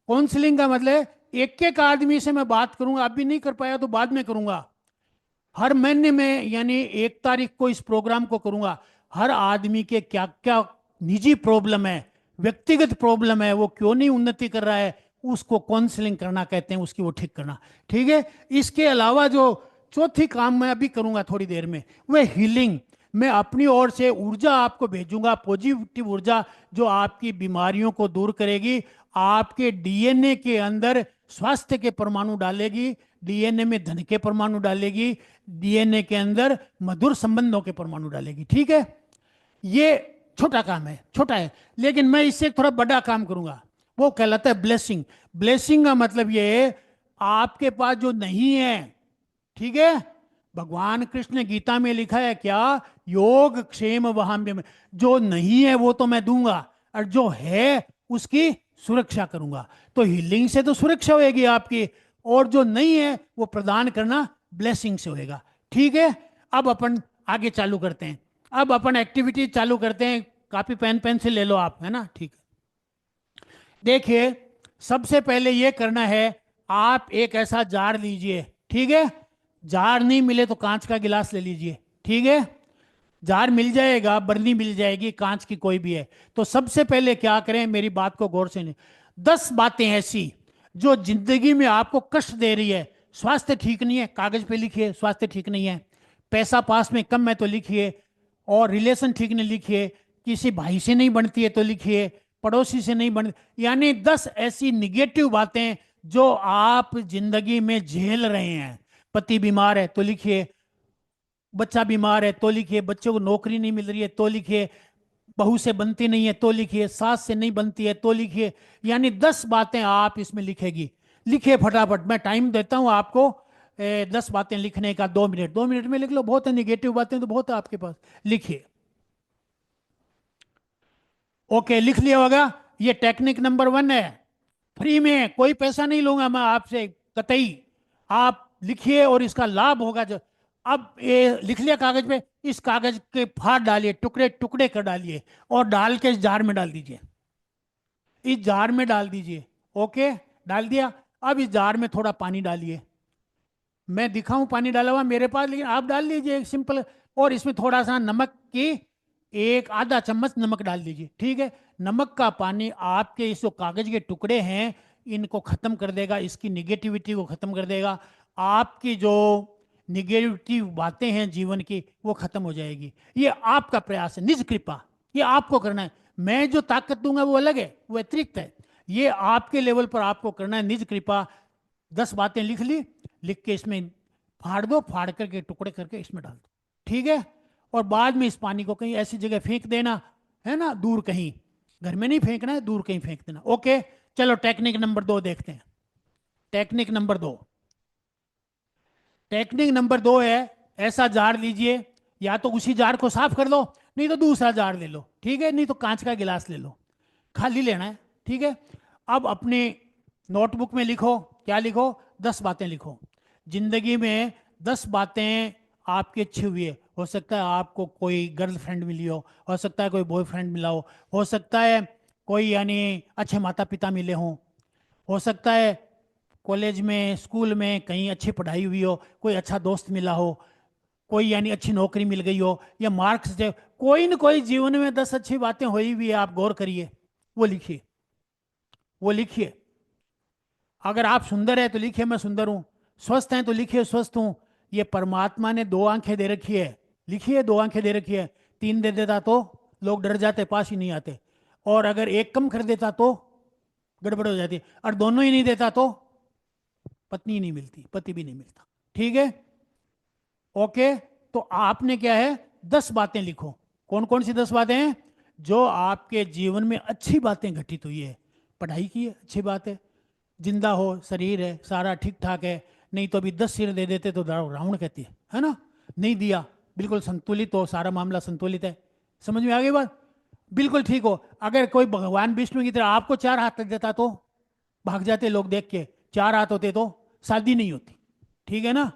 काउंसलिंग का मतलब है एक एक आदमी से मैं बात करूंगा, अभी नहीं कर पाया तो बाद में करूंगा। हर महीने में यानी 1 तारीख को इस प्रोग्राम को करूंगा। हर आदमी के क्या क्या निजी प्रॉब्लम है, व्यक्तिगत प्रॉब्लम है, वो क्यों नहीं उन्नति कर रहा है, उसको काउंसलिंग करना कहते हैं, उसकी वो ठीक करना। ठीक है, इसके अलावा जो चौथी काम मैं अभी करूंगा थोड़ी देर में, वह हीलिंग। मैं अपनी ओर से ऊर्जा आपको भेजूंगा, पॉजिटिव ऊर्जा, जो आपकी बीमारियों को दूर करेगी। आपके डीएनए के अंदर स्वास्थ्य के परमाणु डालेगी, डीएनए में धन के परमाणु डालेगी, डीएनए के अंदर मधुर संबंधों के परमाणु डालेगी। ठीक है, ये छोटा काम है, छोटा है, लेकिन मैं इससे थोड़ा बड़ा काम करूंगा, वो कहलाता है ब्लेसिंग। ब्लेसिंग का मतलब ये है आपके पास जो नहीं है, ठीक है, भगवान कृष्ण ने गीता में लिखा है क्या, योग क्षेम वहाम्य में, जो नहीं है वो तो मैं दूंगा और जो है उसकी सुरक्षा करूंगा। तो हीलिंग से तो सुरक्षा होगी आपकी, और जो नहीं है वो प्रदान करना ब्लेसिंग से होएगा। ठीक है, अब अपन आगे चालू करते हैं, अब अपन एक्टिविटी चालू करते हैं। कॉपी पेन पेंसिल ले लो आप, है ना, ठीक है। देखिए, सबसे पहले ये करना है, आप एक ऐसा जार लीजिए, ठीक है, जार नहीं मिले तो कांच का गिलास ले लीजिए, ठीक है, जार मिल जाएगा, बर्नी मिल जाएगी, कांच की कोई भी है। तो सबसे पहले क्या करें, मेरी बात को गौर से नहीं, 10 बातें ऐसी जो जिंदगी में आपको कष्ट दे रही है। स्वास्थ्य ठीक नहीं है, कागज पे लिखिए स्वास्थ्य ठीक नहीं है, पैसा पास में कम है तो लिखिए, और रिलेशन ठीक नहीं लिखिए, किसी भाई से नहीं बनती है तो लिखिए, पड़ोसी से नहीं बन, यानी 10 ऐसी निगेटिव बातें जो आप जिंदगी में झेल रहे हैं। पति बीमार है तो लिखिए, बच्चा बीमार है तो लिखिए, बच्चों को नौकरी नहीं मिल रही है तो लिखिए, बहू से बनती नहीं है तो लिखिए, सास से नहीं बनती है तो लिखिए, यानी 10 बातें आप इसमें लिखेगी। लिखिए फटाफट, मैं टाइम देता हूं आपको 10 बातें लिखने का, 2 मिनट, 2 मिनट में लिख लो, बहुत है, निगेटिव बातें तो बहुत है आपके पास, लिखिए। ओके, लिख लिया होगा। ये टेक्निक नंबर 1 है, फ्री में, कोई पैसा नहीं लूंगा मैं आपसे कतई, आप लिखिए और इसका लाभ होगा। जो अब ये लिख लिया कागज पे, इस कागज के फाड़ डालिए, टुकड़े टुकड़े कर डालिए और डाल के इस जार में डाल दीजिए, इस जार में डाल दीजिए। ओके, डाल दिया। अब इस जार में थोड़ा पानी डालिए, मैं दिखाऊं पानी डाला हुआ मेरे पास, लेकिन आप डाल लीजिए एक सिंपल, और इसमें थोड़ा सा नमक की, एक आधा चम्मच नमक डाल दीजिए, ठीक है। नमक का पानी आपके इस जो कागज के टुकड़े हैं इनको खत्म कर देगा, इसकी निगेटिविटी को खत्म कर देगा, आपकी जो निगेटिव बातें हैं जीवन की वो खत्म हो जाएगी। ये आपका प्रयास है, निज कृपा, ये आपको करना है। मैं जो ताकत दूंगा वो अलग है, वो अतिरिक्त है, ये आपके लेवल पर आपको करना है, निज कृपा। 10 बातें लिख ली, लिख के इसमें फाड़ दो, फाड़ करके टुकड़े करके इसमें डाल दो, ठीक है। और बाद में इस पानी को कहीं ऐसी जगह फेंक देना, है ना, दूर कहीं, घर में नहीं फेंकना है, दूर कहीं फेंक देना। ओके, चलो टेक्निक नंबर 2 देखते हैं। टेक्निक नंबर 2, टेक्निक नंबर 2 है, ऐसा जार लीजिए, या तो उसी जार को साफ कर लो, नहीं तो दूसरा जार ले लो, ठीक है, नहीं तो कांच का गिलास ले लो, खाली लेना है, ठीक है। अब अपने नोटबुक में लिखो, क्या लिखो, 10 बातें लिखो। जिंदगी में 10 बातें आपकी अच्छी हुई है, हो सकता है आपको कोई गर्लफ्रेंड मिली हो सकता है कोई बॉयफ्रेंड मिला हो सकता है कोई यानी अच्छे माता पिता मिले हों, हो सकता है कॉलेज में, स्कूल में कहीं अच्छी पढ़ाई हुई हो, कोई अच्छा दोस्त मिला हो, कोई यानी अच्छी नौकरी मिल गई हो, या मार्क्स से, कोई न कोई जीवन में 10 अच्छी बातें हुई हुई है, आप गौर करिए, वो लिखिए, वो लिखिए। अगर आप सुंदर है तो लिखिए मैं सुंदर हूं, स्वस्थ हैं तो लिखिए स्वस्थ हूं। ये परमात्मा ने 2 आंखें दे रखी है, लिखिए 2 आंखें दे रखी है, 3 दे देता तो लोग डर जाते, पास ही नहीं आते, और अगर एक कम कर देता तो गड़बड़ हो जाती, और दोनों ही नहीं देता तो पत्नी नहीं मिलती, पति भी नहीं मिलता, ठीक है। ओके, तो आपने क्या है, 10 बातें लिखो। कौन कौन सी 10 बातें हैं जो आपके जीवन में अच्छी बातें घटित हुई है। पढ़ाई की है, अच्छी बात है, जिंदा हो, शरीर है, सारा ठीक ठाक है, नहीं तो अभी 10 सिर दे देते तो रावण कहती है ना, नहीं दिया, बिल्कुल संतुलित हो, सारा मामला संतुलित है। समझ में आ गई बात, बिल्कुल ठीक हो। अगर कोई भगवान विष्णु की तरह आपको 4 हाथ लग देता तो भाग जाते लोग देख के, 4 हाथ होते तो शादी नहीं होती, ठीक है ना।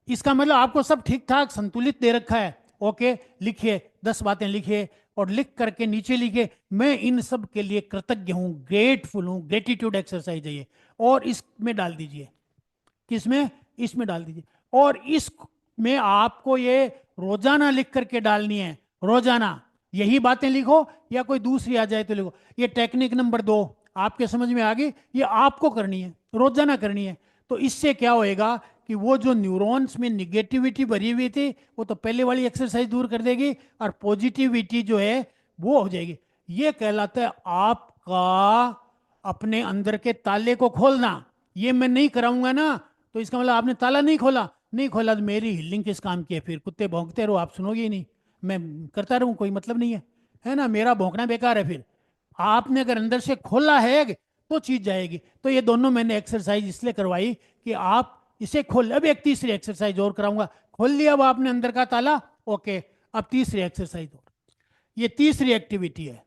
इसका मतलब आपको सब ठीक ठाक संतुलित दे रखा है। ओके, लिखिए 10 बातें लिखिए, और लिख करके नीचे लिखिए, मैं इन सब के लिए कृतज्ञ हूं, ग्रेटफुल हूं, ग्रेटिट्यूड एक्सरसाइज है ये, और इसमें डाल दीजिए, किसमें, इसमें डाल दीजिए। और इसमें आपको ये रोजाना लिख करके डालनी है, रोजाना यही बातें लिखो, या कोई दूसरी आ जाए तो लिखो। ये टेक्निक नंबर 2 आपके समझ में आ गई, ये आपको करनी है, रोजाना करनी है। तो इससे क्या होएगा कि वो जो न्यूरॉन्स में निगेटिविटी भरी हुई थी वो तो पहले वाली एक्सरसाइज दूर कर देगी, और पॉजिटिविटी जो है वो हो जाएगी। ये कहलाता है आपका अपने अंदर के ताले को खोलना। ये मैं नहीं कराऊंगा ना, तो इसका मतलब आपने ताला नहीं खोला, नहीं खोला तो मेरी हीलिंग किस काम की है? फिर कुत्ते भौंकते रहो, आप सुनोगे ही नहीं, मैं करता रहूं, कोई मतलब नहीं है ना? मेरा भौंकना बेकार है। फिर आपने अगर अंदर से खोला है तो चीज जाएगी। तो ये दोनों मैंने एक्सरसाइज इसलिए करवाई कि आप इसे खोल। अब एक तीसरी एक्सरसाइज और कराऊंगा। खोल लिया अब आपने अंदर का ताला, ओके। अब तीसरी एक्सरसाइज और, ये तीसरी एक्टिविटी है।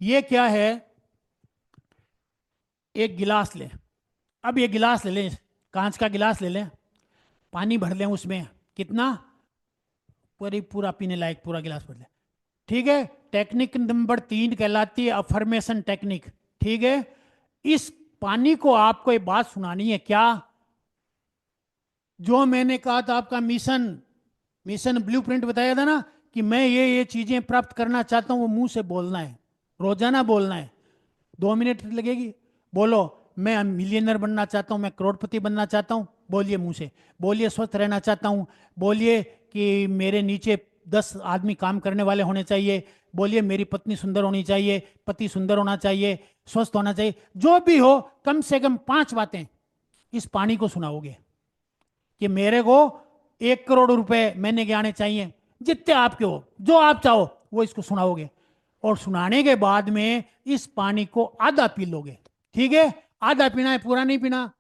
ये क्या है? एक गिलास लें। अब ये गिलास ले लें, कांच का गिलास ले लें, पानी भर लें उसमें। कितना? पूरी पूरा पीने लायक पूरा गिलास भर लें। ठीक है। टेक्निक नंबर 3 कहलाती है अफर्मेशन टेक्निक। ठीक है। इस पानी को आपको एक बात सुनानी है। क्या? जो मैंने कहा था आपका मिशन, मिशन ब्लूप्रिंट बताया था ना, कि मैं ये चीजें प्राप्त करना चाहता हूं, वो मुंह से बोलना है, रोजाना बोलना है। 2 मिनट लगेगी, बोलो। मैं मिलियनर बनना चाहता हूं, मैं करोड़पति बनना चाहता हूं, बोलिए मुंह से। बोलिए स्वस्थ रहना चाहता हूं, बोलिए कि मेरे नीचे 10 आदमी काम करने वाले होने चाहिए, बोलिए मेरी पत्नी सुंदर होनी चाहिए, पति सुंदर होना चाहिए, स्वस्थ होना चाहिए। जो भी हो, कम से कम 5 बातें इस पानी को सुनाओगे कि मेरे को 1 करोड़ रुपए महीने के आने चाहिए, जितने आपके हो, जो आप चाहो वो इसको सुनाओगे। और सुनाने के बाद में इस पानी को आधा पी लोगे। ठीक है। आधा पीना है, पूरा नहीं पीना।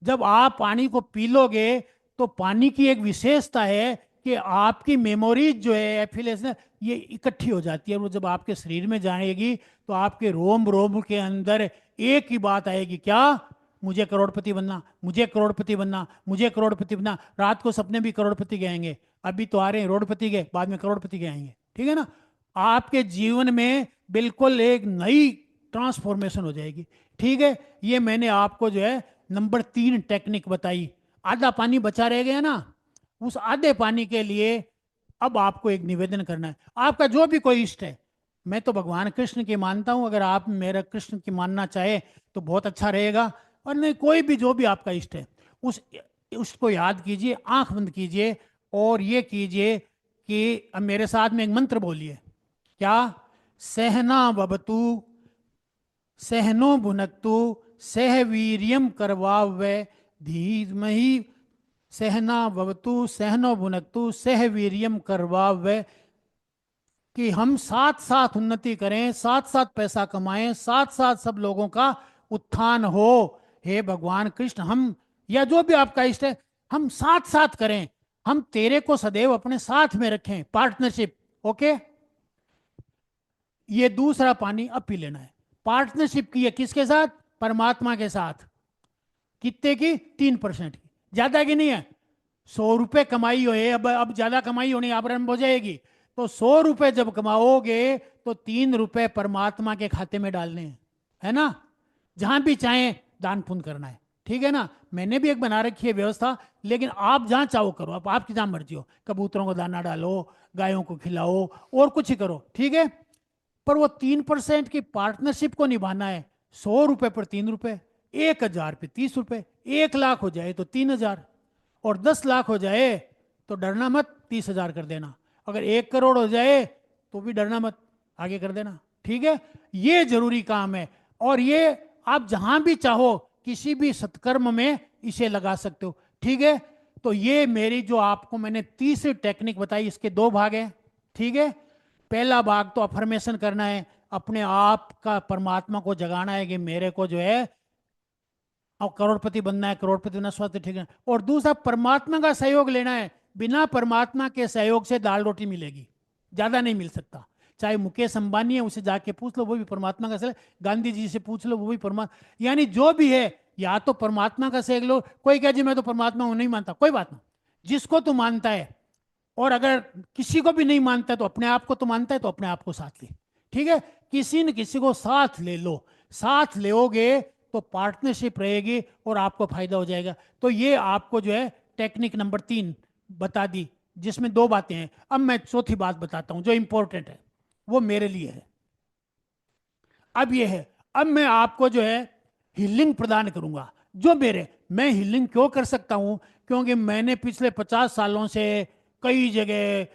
जब आप पानी को पी लोगे तो पानी की एक विशेषता है कि आपकी मेमोरीज जो है, एफिलेशन, ये इकट्ठी हो जाती है। वो जब आपके शरीर में जाएगी तो आपके रोम रोम के अंदर एक ही बात आएगी। क्या? मुझे करोड़पति बनना, मुझे करोड़पति बनना, मुझे करोड़पति बनना। रात को सपने भी करोड़पति के आएंगे। अभी तो आ रहे हैं रोडपति के, बाद में करोड़पति के आएंगे। ठीक है ना? आपके जीवन में बिल्कुल एक नई ट्रांसफॉर्मेशन हो जाएगी। ठीक है। ये मैंने आपको जो है नंबर 3 टेक्निक बताई। आधा पानी बचा रह गया ना, उस आधे पानी के लिए अब आपको एक निवेदन करना है। आपका जो भी कोई इष्ट है, मैं तो भगवान कृष्ण की मानता हूं, अगर आप मेरा कृष्ण की मानना चाहे तो बहुत अच्छा रहेगा। और नहीं, कोई भी जो भी आपका इष्ट है, उस उसको याद कीजिए, आंख बंद कीजिए और ये कीजिए कि अब मेरे साथ में एक मंत्र बोलिए। क्या? सहना ववतु सहनो भुनक्तु सह वीर्यम करवावै धीमहि सहना भवतु सहनो भुनक्तु सह वीर्यम करवावै। कि हम साथ साथ उन्नति करें, साथ साथ पैसा कमाएं, साथ साथ सब लोगों का उत्थान हो। हे भगवान कृष्ण, हम या जो भी आपका इष्ट है, हम साथ साथ करें। हम तेरे को सदैव अपने साथ में रखें, पार्टनरशिप। ओके। ये दूसरा पानी अब पी लेना है। पार्टनरशिप की है किसके साथ? परमात्मा के साथ। कितने की? 3% की। ज्यादा की नहीं है। 100 रुपए कमाई हो, अब ज्यादा कमाई होनी आरंभ हो जाएगी। तो 100 रुपए जब कमाओगे तो 3 रुपए परमात्मा के खाते में डालने हैं, है ना? जहां भी चाहे दान पुण्य करना है। ठीक है ना? मैंने भी एक बना रखी है व्यवस्था, लेकिन आप जहां चाहो करो। आप आपकी जहां मर्जी हो, कबूतरों को दाना डालो, गायों को खिलाओ, और कुछ ही करो। ठीक है। पर वो 3% की पार्टनरशिप को निभाना है। 100 रुपए पर 3 रुपए, 1,000 पे 30 रुपए, 1 लाख हो जाए तो 3,000, और 10 लाख हो जाए तो डरना मत, 30,000 कर देना। अगर 1 करोड़ हो जाए तो भी डरना मत, आगे कर देना। ठीक है। ये जरूरी काम है। और ये आप जहां भी चाहो किसी भी सत्कर्म में इसे लगा सकते हो। ठीक है। तो ये मेरी जो आपको मैंने तीसरी टेक्निक बताई, इसके 2 भाग हैं। ठीक है। पहला भाग तो अफर्मेशन करना है, अपने आप का परमात्मा को जगाना है कि मेरे को जो है अब करोड़पति बनना है, करोड़पति बनना, स्वास्थ्य ठीक है। और दूसरा, परमात्मा का सहयोग लेना है। बिना परमात्मा के सहयोग से दाल रोटी मिलेगी, ज्यादा नहीं मिल सकता। चाहे मुकेश अंबानी है, उसे जाके पूछ लो, वो भी परमात्मा का सहयोग। गांधी जी से पूछ लो, वो भी परमात्मा। यानी जो भी है, या तो परमात्मा का सहयोग लो। कोई कहे जी मैं तो परमात्मा हूं, नहीं मानता, कोई बात नहीं। जिसको तू मानता है, और अगर किसी को भी नहीं मानता है तो अपने आप को तो मानता है, तो अपने आप को साथ ले। ठीक है। किसी न किसी को साथ ले लो। साथ लोगे तो पार्टनरशिप रहेगी और आपको फायदा हो जाएगा। तो ये आपको जो है टेक्निक नंबर 3 बता दी, जिसमें 2 बातें हैं। अब मैं चौथी बात बताता हूं जो इंपॉर्टेंट है, वो मेरे लिए है। अब ये है, अब मैं आपको जो है हीलिंग प्रदान करूंगा। जो मेरे, मैं हीलिंग क्यों कर सकता हूं? क्योंकि मैंने पिछले 50 सालों से कई जगह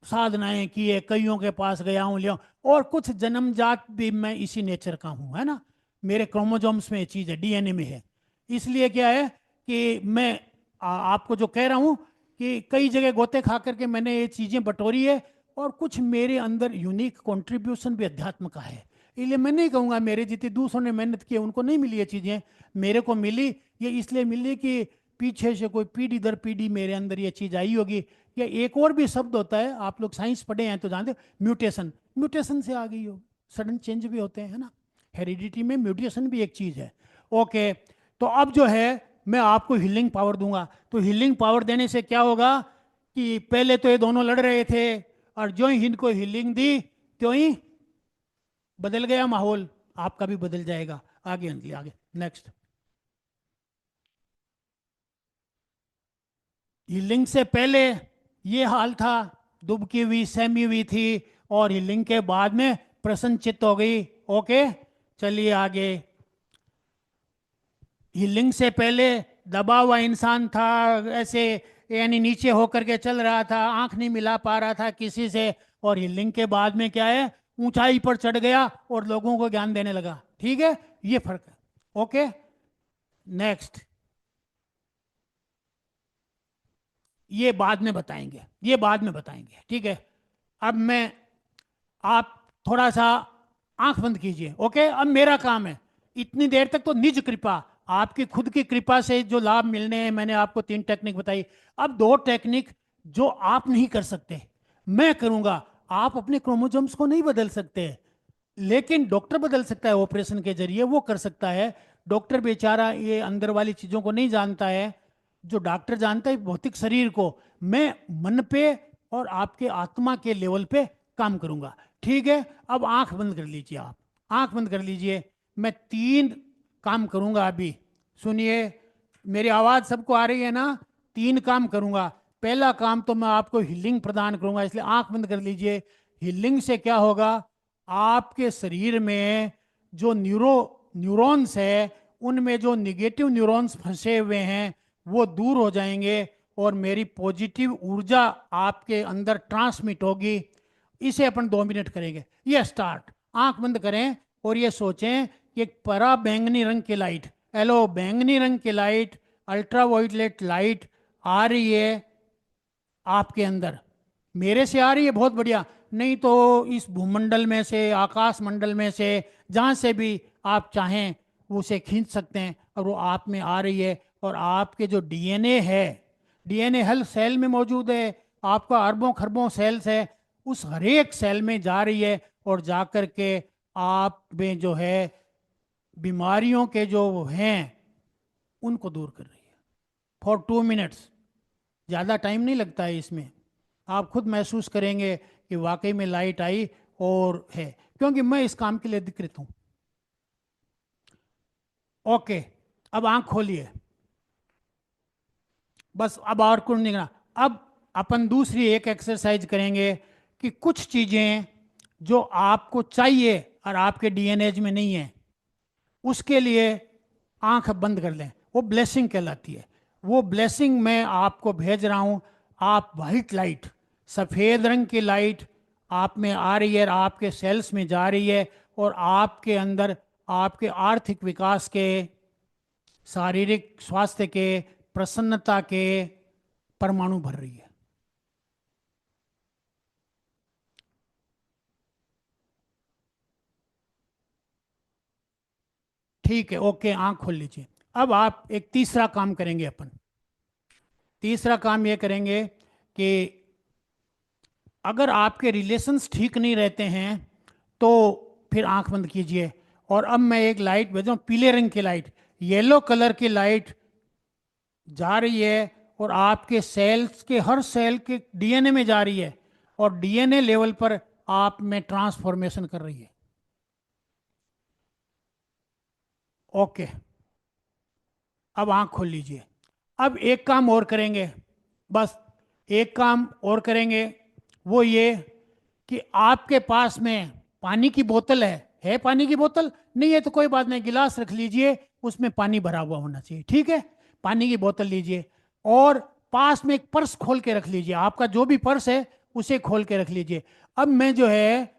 साधनाएं की है, कईयों के पास गया हूं, लिया, और कुछ जन्मजात भी मैं इसी नेचर का हूं, है ना? मेरे क्रोमोसोम्स में ये चीज़ है, डीएनए में है। इसलिए क्या है कि मैं आपको जो कह रहा हूँ कि कई जगह गोते खा करके मैंने ये चीज़ें बटोरी है, और कुछ मेरे अंदर यूनिक कंट्रीब्यूशन भी अध्यात्म का है। इसलिए मैं नहीं कहूँगा मेरे जितने दूसरों ने मेहनत की है उनको नहीं मिली ये चीज़ें, मेरे को मिली। ये इसलिए मिली कि पीछे से कोई पीढ़ी दर पीढ़ी मेरे अंदर ये चीज़ आई होगी। या एक और भी शब्द होता है, आप लोग साइंस पढ़े हैं तो जानते हो, म्यूटेशन। म्यूटेशन से आ गई हो, सडन चेंज भी होते हैं, है ना। हेरिडिटी में म्यूटेशन भी एक चीज़ है। ओके, तो अब जो है मैं आपको हीलिंग पावर दूंगा। तो हीलिंग पावर देने से क्या होगा कि पहले तो ये दोनों लड़ रहे थे, और जो ही इनको हीलिंग दी त्यों ही बदल गया माहौल। आपका भी बदल जाएगा। आगे अंजलि, आगे नेक्स्ट। हीलिंग से पहले ये हाल था, दुबकी हुई, सहमी हुई थी, और हीलिंग के बाद में प्रसन्नचित्त हो गई। ओके, चलिए आगे। हीलिंग से पहले दबा हुआ इंसान था, ऐसे यानी नीचे होकर के चल रहा था, आंख नहीं मिला पा रहा था किसी से। और हीलिंग के बाद में क्या है, ऊंचाई पर चढ़ गया और लोगों को ज्ञान देने लगा। ठीक है, ये फर्क है। Okay, next. ये बाद में बताएंगे, ये बाद में बताएंगे, ठीक है। अब मैं, आप थोड़ा सा आंख बंद कीजिए। ओके, अब मेरा काम है। इतनी देर तक तो निज कृपा, आपकी खुद की कृपा से जो लाभ मिलने हैं, मैंने आपको 3 टेक्निक बताई। अब 2 टेक्निक जो आप नहीं कर सकते, मैं करूंगा। आप अपने क्रोमोसोम्स को नहीं बदल सकते, लेकिन डॉक्टर बदल सकता है ऑपरेशन के जरिए, वो कर सकता है। डॉक्टर बेचारा ये अंदर वाली चीजों को नहीं जानता है। जो डॉक्टर जानता है भौतिक शरीर को, मैं मन पे और आपके आत्मा के लेवल पे काम करूंगा। ठीक है, अब आंख बंद कर लीजिए। आप आंख बंद कर लीजिए। मैं 3 काम करूंगा अभी, सुनिए। मेरी आवाज सबको आ रही है ना? 3 काम करूंगा। पहला काम तो मैं आपको हीलिंग प्रदान करूंगा, इसलिए आंख बंद कर लीजिए। हीलिंग से क्या होगा, आपके शरीर में जो न्यूरॉन्स है, उनमें जो निगेटिव न्यूरॉन्स फंसे हुए हैं वो दूर हो जाएंगे, और मेरी पॉजिटिव ऊर्जा आपके अंदर ट्रांसमिट होगी। इसे अपन 2 मिनट करेंगे। ये स्टार्ट। आंख बंद करें और ये सोचें कि एक परा बैंगनी रंग की लाइट, हेलो, बैंगनी रंग की लाइट, अल्ट्रा वायलेट लाइट आ रही है आपके अंदर। मेरे से आ रही है, बहुत बढ़िया। नहीं तो इस भूमंडल में से, आकाश मंडल में से, जहां से भी आप चाहें उसे खींच सकते हैं, और वो आप में आ रही है। और आपके जो डीएनए है, डीएनए हर सेल में मौजूद है, आपका अरबों खरबों सेल्स है, उस हर एक सेल में जा रही है, और जा कर के आप में जो है बीमारियों के जो हैं उनको दूर कर रही है। फॉर 2 मिनट्स, ज़्यादा टाइम नहीं लगता है इसमें। आप खुद महसूस करेंगे कि वाकई में लाइट आई और है, क्योंकि मैं इस काम के लिए अधिकृत हूं। ओके, अब आंख खोलिए, बस अब और कुछ नहीं करना। अब अपन दूसरी एक एक्सरसाइज करेंगे कि कुछ चीजें जो आपको चाहिए और आपके डीएनए में नहीं है, उसके लिए आंख बंद कर लें। वो ब्लेसिंग कहलाती है। वो ब्लेसिंग मैं आपको भेज रहा हूं। आप वाइट लाइट, सफेद रंग की लाइट आप में आ रही है, आपके सेल्स में जा रही है, और आपके अंदर आपके आर्थिक विकास के, शारीरिक स्वास्थ्य के, प्रसन्नता के परमाणु भर रही है। ठीक है, ओके, आंख खोल लीजिए। अब आप एक तीसरा काम करेंगे। अपन तीसरा काम ये करेंगे कि अगर आपके रिलेशंस ठीक नहीं रहते हैं तो फिर आंख बंद कीजिए। और अब मैं एक लाइट भेज रहा हूं, पीले रंग की लाइट, येलो कलर की लाइट जा रही है, और आपके सेल्स के हर सेल के डीएनए में जा रही है, और डीएनए लेवल पर आप में ट्रांसफॉर्मेशन कर रही है। ओके, अब आंख खोल लीजिए। अब एक काम और करेंगे, बस एक काम और करेंगे। वो ये कि आपके पास में पानी की बोतल है पानी की बोतल नहीं है तो कोई बात नहीं, गिलास रख लीजिए, उसमें पानी भरा हुआ होना चाहिए। ठीक है, पानी की बोतल लीजिए, और पास में एक पर्स खोल के रख लीजिए। आपका जो भी पर्स है उसे खोल के रख लीजिए। अब मैं जो है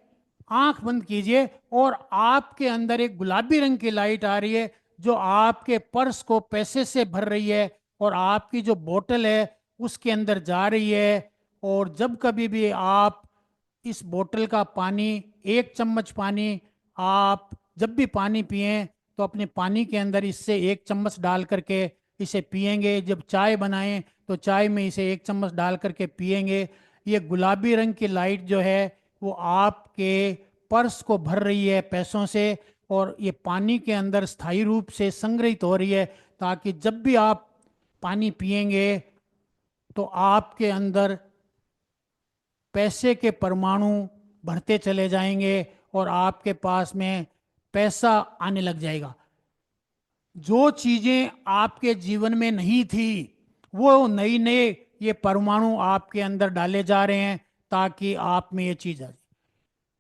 आंख बंद कीजिए और आपके अंदर एक गुलाबी रंग की लाइट आ रही है जो आपके पर्स को पैसे से भर रही है और आपकी जो बोतल है उसके अंदर जा रही है। और जब कभी भी आप इस बोतल का पानी, 1 चम्मच पानी, आप जब भी पानी पिएं तो अपने पानी के अंदर इससे 1 चम्मच डाल करके इसे पिएंगे। जब चाय बनाएं तो चाय में इसे 1 चम्मच डाल करके पिएंगे। ये गुलाबी रंग की लाइट जो है वो आपके पर्स को भर रही है पैसों से और ये पानी के अंदर स्थायी रूप से संग्रहित हो रही है, ताकि जब भी आप पानी पिएंगे तो आपके अंदर पैसे के परमाणु बढ़ते चले जाएंगे और आपके पास में पैसा आने लग जाएगा। जो चीजें आपके जीवन में नहीं थी वो नई नए ये परमाणु आपके अंदर डाले जा रहे हैं ताकि आप में ये चीज आ जाए।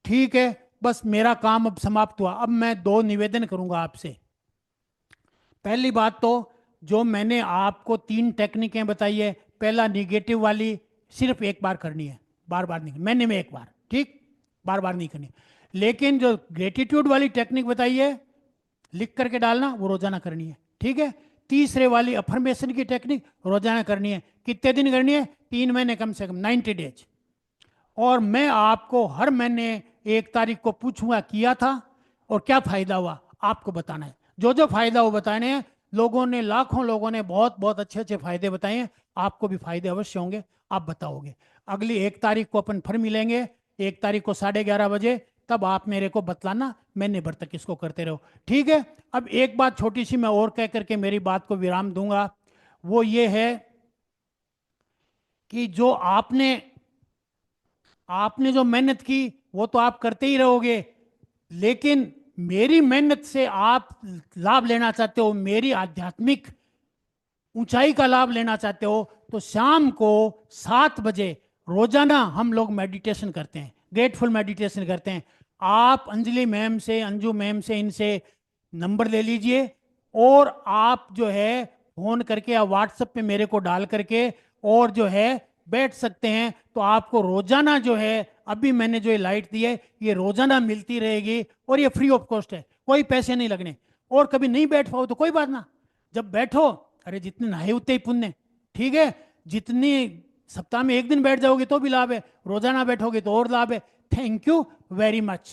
ठीक है, बस मेरा काम अब समाप्त हुआ। अब मैं 2 निवेदन करूंगा आपसे। पहली बात तो जो मैंने आपको 3 टेक्निकें बताई है, पहला निगेटिव वाली सिर्फ एक बार करनी है, बार बार नहीं, महीने में एक बार, ठीक, बार बार नहीं करनी। लेकिन जो ग्रेटिट्यूड वाली टेक्निक बताई है लिख करके डालना, वो रोजाना करनी है, ठीक है। तीसरे वाली अफर्मेशन की टेक्निक रोजाना करनी है। कितने दिन करनी है? 3 महीने कम से कम, 90 डेज। और मैं आपको हर महीने 1 तारीख को पूछूंगा किया था और क्या फायदा हुआ, आपको बताना है। जो जो फायदा वो बताने हैं। लोगों ने, लाखों लोगों ने बहुत बहुत अच्छे अच्छे फायदे बताए हैं, आपको भी फायदे अवश्य होंगे, आप बताओगे। अगली 1 तारीख को अपन फिर मिलेंगे, 1 तारीख को 11:30 बजे। तब आप मेरे को बतलाना, महीने भर तक इसको करते रहो, ठीक है। अब एक बात छोटी सी मैं और कह करके मेरी बात को विराम दूंगा, वो ये है कि जो आपने आपने जो मेहनत की वो तो आप करते ही रहोगे, लेकिन मेरी मेहनत से आप लाभ लेना चाहते हो, मेरी आध्यात्मिक ऊंचाई का लाभ लेना चाहते हो, तो शाम को 7 बजे रोजाना हम लोग मेडिटेशन करते हैं, ग्रेटफुल मेडिटेशन करते हैं। आप अंजलि मैम से, अंजू मैम से, इनसे नंबर ले लीजिए और आप जो है फोन करके या व्हाट्सएप पे मेरे को डाल करके और जो है बैठ सकते हैं। तो आपको रोजाना जो है, अभी मैंने जो ये लाइट दी है ये रोजाना मिलती रहेगी और ये फ्री ऑफ कॉस्ट है, कोई पैसे नहीं लगने। और कभी नहीं बैठ पाओ तो कोई बात ना, जब बैठो, अरे जितने नहाए उतने ही पुण्य, ठीक है। जितनी सप्ताह में 1 दिन बैठ जाओगे तो भी लाभ है, रोजाना बैठोगे तो और लाभ है। Thank you very much.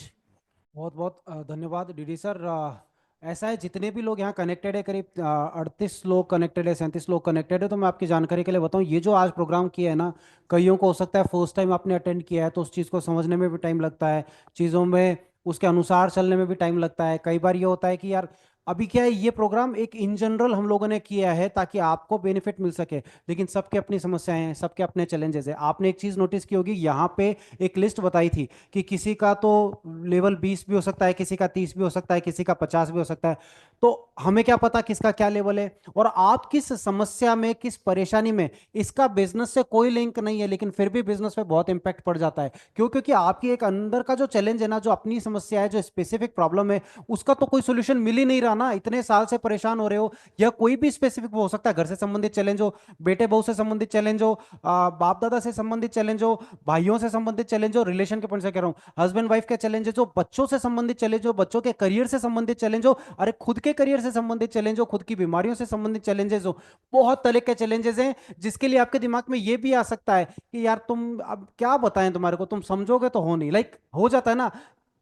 बहुत बहुत धन्यवाद डीडी सर। ऐसा है, जितने भी लोग यहाँ कनेक्टेड है, करीब 38 लोग कनेक्टेड है, 37 लोग कनेक्टेड है। तो मैं आपकी जानकारी के लिए बताऊँ, ये जो आज प्रोग्राम किया है ना, कईयों को हो सकता है फर्स्ट टाइम आपने अटेंड किया है, तो उस चीज़ को समझने में भी टाइम लगता है, चीज़ों में उसके अनुसार चलने में भी टाइम लगता है। कई बार ये होता है कि यार अभी क्या है, ये प्रोग्राम एक इन जनरल हम लोगों ने किया है ताकि आपको बेनिफिट मिल सके, लेकिन सबके अपनी समस्याएं हैं, सबके अपने चैलेंजेस हैं। आपने एक चीज़ नोटिस की होगी, यहाँ पे एक लिस्ट बताई थी कि किसी का तो लेवल 20 भी हो सकता है, किसी का 30 भी हो सकता है, किसी का 50 भी हो सकता है। तो हमें क्या पता किसका क्या लेवल है और आप किस समस्या में, किस परेशानी में। इसका बिजनेस से कोई लिंक नहीं है, लेकिन फिर भी बिजनेस पे बहुत इंपैक्ट पड़ जाता है। क्यों? क्योंकि आपकी एक अंदर का जो चैलेंज है ना, जो अपनी समस्या है, जो स्पेसिफिक प्रॉब्लम है, उसका तो कोई सोल्यूशन मिल ही नहीं रहा ना। इतने साल से परेशान हो रहे हो, या कोई भी स्पेसिफिक हो सकता है, घर से संबंधित चैलेंज हो, बेटे बहू से संबंधित चैलेंज हो, बाप दादा से संबंधित चैलेंज हो, भाइयों से संबंधित चैलेंज हो, रिलेशन के पॉइंट से कह रहा हूं, हस्बैंड वाइफ के चैलेंज हो, बच्चों से संबंधित चैलेंज हो, बच्चों के करियर से संबंधित चैलेंज हो, अरे खुद के करियर से संबंधित चैलेंज हो, खुद की बीमारियों से संबंधित चैलेंजेस हो। बहुत तरह के चैलेंजेस हैं, जिसके लिए आपके दिमाग में ये भी आ सकता है कि यार तुम अब क्या बताएं तुम्हारे को, तुम समझोगे तो हो नहीं, लाइक हो जाता है ना।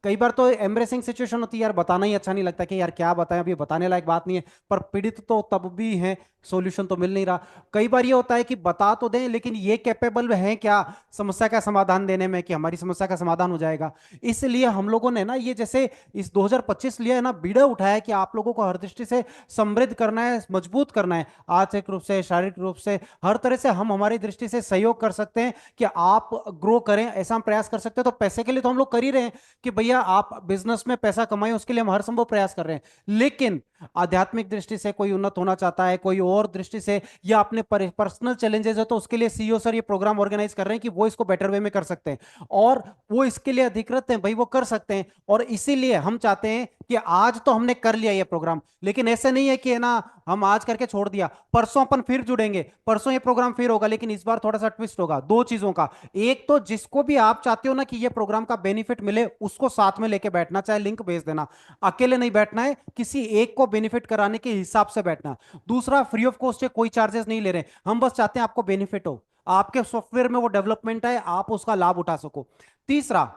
कई बार तो एम्ब्रेसिंग सिचुएशन होती है यार, बताना ही अच्छा नहीं लगता कि यार क्या बताएं, अभी बताने लायक बात नहीं है। पर पीड़ित तो तब भी हैं, सॉल्यूशन तो मिल नहीं रहा। कई बार ये होता है कि बता तो दें, लेकिन ये कैपेबल हैं क्या समस्या का समाधान देने में, कि हमारी समस्या का समाधान हो जाएगा। इसलिए हम लोगों ने ना ये जैसे इस 2025 लिया है ना, बीड़ा उठाया कि आप लोगों को हर दृष्टि से समृद्ध करना है, मजबूत करना है, आर्थिक रूप से, शारीरिक रूप से, हर तरह से हम हमारी दृष्टि से सहयोग कर सकते हैं कि आप ग्रो करें, ऐसा हम प्रयास कर सकते हैं। तो पैसे के लिए तो हम लोग कर ही रहे हैं कि भैया आप बिजनेस में पैसा कमाएं, उसके लिए हम हर संभव प्रयास कर रहे हैं। लेकिन आध्यात्मिक दृष्टि से कोई उन्नत होना चाहता है, कोई और दृष्टि से, या अपने पर्सनल चैलेंजेस है, तो उसके लिए सीईओ सर ये प्रोग्राम ऑर्गेनाइज कर रहे हैं कि वो इसको बेटर वे में कर सकते हैं, और वो इसके लिए अधिकृत हैं भाई, वो कर सकते हैं। और इसीलिए हम चाहते हैं कि आज तो हमने कर लिया ये प्रोग्राम, लेकिन ऐसा नहीं है कि है ना हम आज करके छोड़ दिया, परसों अपन फिर जुड़ेंगे, परसों ये प्रोग्राम फिर होगा, लेकिन इस बार थोड़ा सा ट्विस्ट होगा दो चीजों का। एक तो जिसको भी आप चाहते हो ना कि ये प्रोग्राम का बेनिफिट मिले, उसको साथ में लेके बैठना, चाहे लिंक भेज देना, अकेले नहीं बैठना है, किसी एक को बेनिफिट कराने के हिसाब से बैठना। दूसरा, फ्री ऑफ कॉस्ट है, कोई चार्जेस नहीं ले रहे, हम बस चाहते हैं आपको बेनिफिट हो, आपके सॉफ्टवेयर में वो डेवलपमेंट है, आप उसका लाभ उठा सको। तीसरा,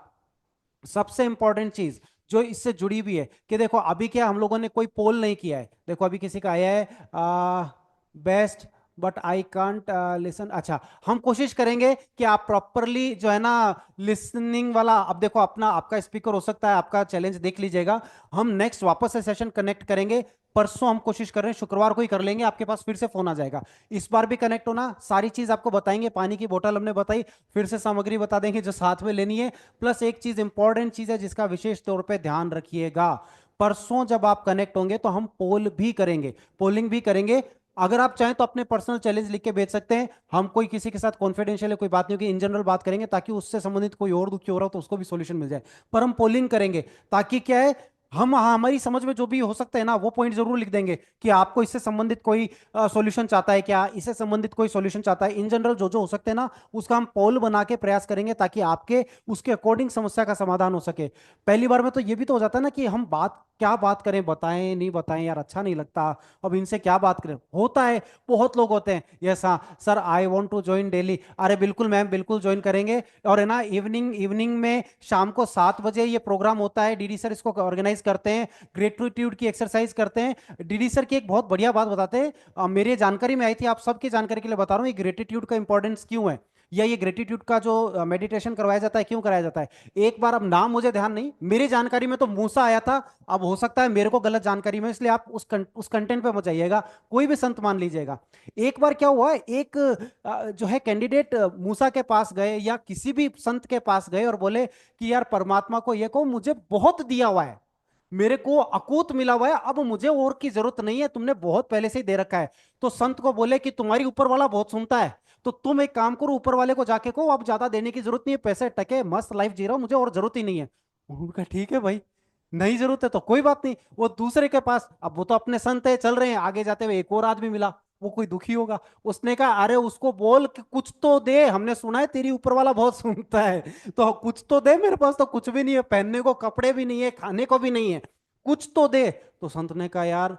सबसे इंपॉर्टेंट चीज जो इससे जुड़ी भी है कि देखो अभी क्या हम लोगों ने कोई पोल नहीं किया है, देखो अभी किसी का आया है best but I can't listen. अच्छा, हम कोशिश करेंगे कि आप प्रॉपरली जो है ना लिसनिंग वाला, अब देखो अपना आपका स्पीकर हो सकता है, आपका चैलेंज देख लीजिएगा, हम नेक्स्ट वापस से सेशन कनेक्ट करेंगे, परसों हम कोशिश कर रहे हैं शुक्रवार को ही कर लेंगे, आपके पास फिर से फोन आ जाएगा, इस बार भी कनेक्ट होना, सारी चीज आपको बताएंगे, पानी की बोतल हमने बताई, फिर से सामग्री बता देंगे जो साथ में लेनी है, प्लस एक चीज इंपॉर्टेंट चीज है जिसका विशेष तौर पे ध्यान रखिएगा, परसों जब आप कनेक्ट होंगे तो हम पोल भी करेंगे, पोलिंग भी करेंगे। अगर आप चाहें तो अपने पर्सनल चैलेंज लिख के भेज सकते हैं, हम कोई किसी के साथ कॉन्फिडेंशियल कोई बात नहीं होगी, इन जनरल बात करेंगे, ताकि उससे संबंधित कोई और दुखी हो रहा हो तो उसको भी सॉल्यूशन मिल जाए, पर हम पोलिंग करेंगे ताकि क्या है, हम हमारी समझ में जो भी हो सकता है ना वो पॉइंट जरूर लिख देंगे कि आपको इससे संबंधित कोई सॉल्यूशन चाहता है क्या, इससे संबंधित कोई सॉल्यूशन चाहता है, इन जनरल जो जो हो सकते हैं ना उसका हम पोल बना के प्रयास करेंगे ताकि आपके उसके अकॉर्डिंग समस्या का समाधान हो सके। पहली बार में तो ये भी तो हो जाता है ना कि हम बात क्या बात करें, बताएं नहीं बताएं यार, अच्छा नहीं लगता, अब इनसे क्या बात करें, होता है, बहुत लोग होते हैं, यस हाँ sir I want to join daily, अरे बिल्कुल मैम बिल्कुल ज्वाइन करेंगे, और है ना इवनिंग में शाम को 7 बजे ये प्रोग्राम होता है, डीडी सर इसको ऑर्गेनाइज करते हैं, ग्रेटिट्यूड की एक्सरसाइज करते हैं। डीडी सर की एक बहुत बढ़िया बात बताते हैं, मेरे जानकारी में आई थी, आप सबकी जानकारी के लिए बता रहा हूँ, ये ग्रेटिट्यूड का इंपॉर्टेंस क्यों है, या ये ग्रेटिट्यूड का जो मेडिटेशन करवाया जाता है क्यों कराया जाता है। एक बार, अब नाम मुझे ध्यान नहीं, मेरी जानकारी में तो मूसा आया था, अब हो सकता है मेरे को गलत जानकारी में, इसलिए आप उस कंटेंट पे मत जाइएगा, कोई भी संत मान लीजिएगा। एक बार क्या हुआ, एक जो है कैंडिडेट मूसा के पास गए या किसी भी संत के पास गए और बोले कि यार परमात्मा को ये कहो मुझे बहुत दिया हुआ है, मेरे को अकूत मिला हुआ है, अब मुझे और की जरूरत नहीं है, तुमने बहुत पहले से ही दे रखा है। तो संत को बोले कि तुम्हारी ऊपर वाला बहुत सुनता है, तो तुम एक काम करो, ऊपर वाले को जाके कहो अब ज्यादा देने की जरूरत नहीं है, पैसे टके मस्त लाइफ जी रहा हूं, मुझे और जरूरत ही नहीं है। उन्होंने कहा ठीक है भाई, नहीं जरूरत है तो कोई बात नहीं। वो दूसरे के पास, अब वो तो अपने संत है चल रहे हैं, आगे जाते हुए एक और आदमी मिला, वो कोई दुखी होगा, उसने कहा अरे उसको बोल कि कुछ तो दे, हमने सुना है तेरी ऊपर वाला बहुत सुनता है, तो कुछ तो दे, मेरे पास तो कुछ भी नहीं है, पहनने को कपड़े भी नहीं है, खाने को भी नहीं है, कुछ तो दे। तो संत ने कहा यार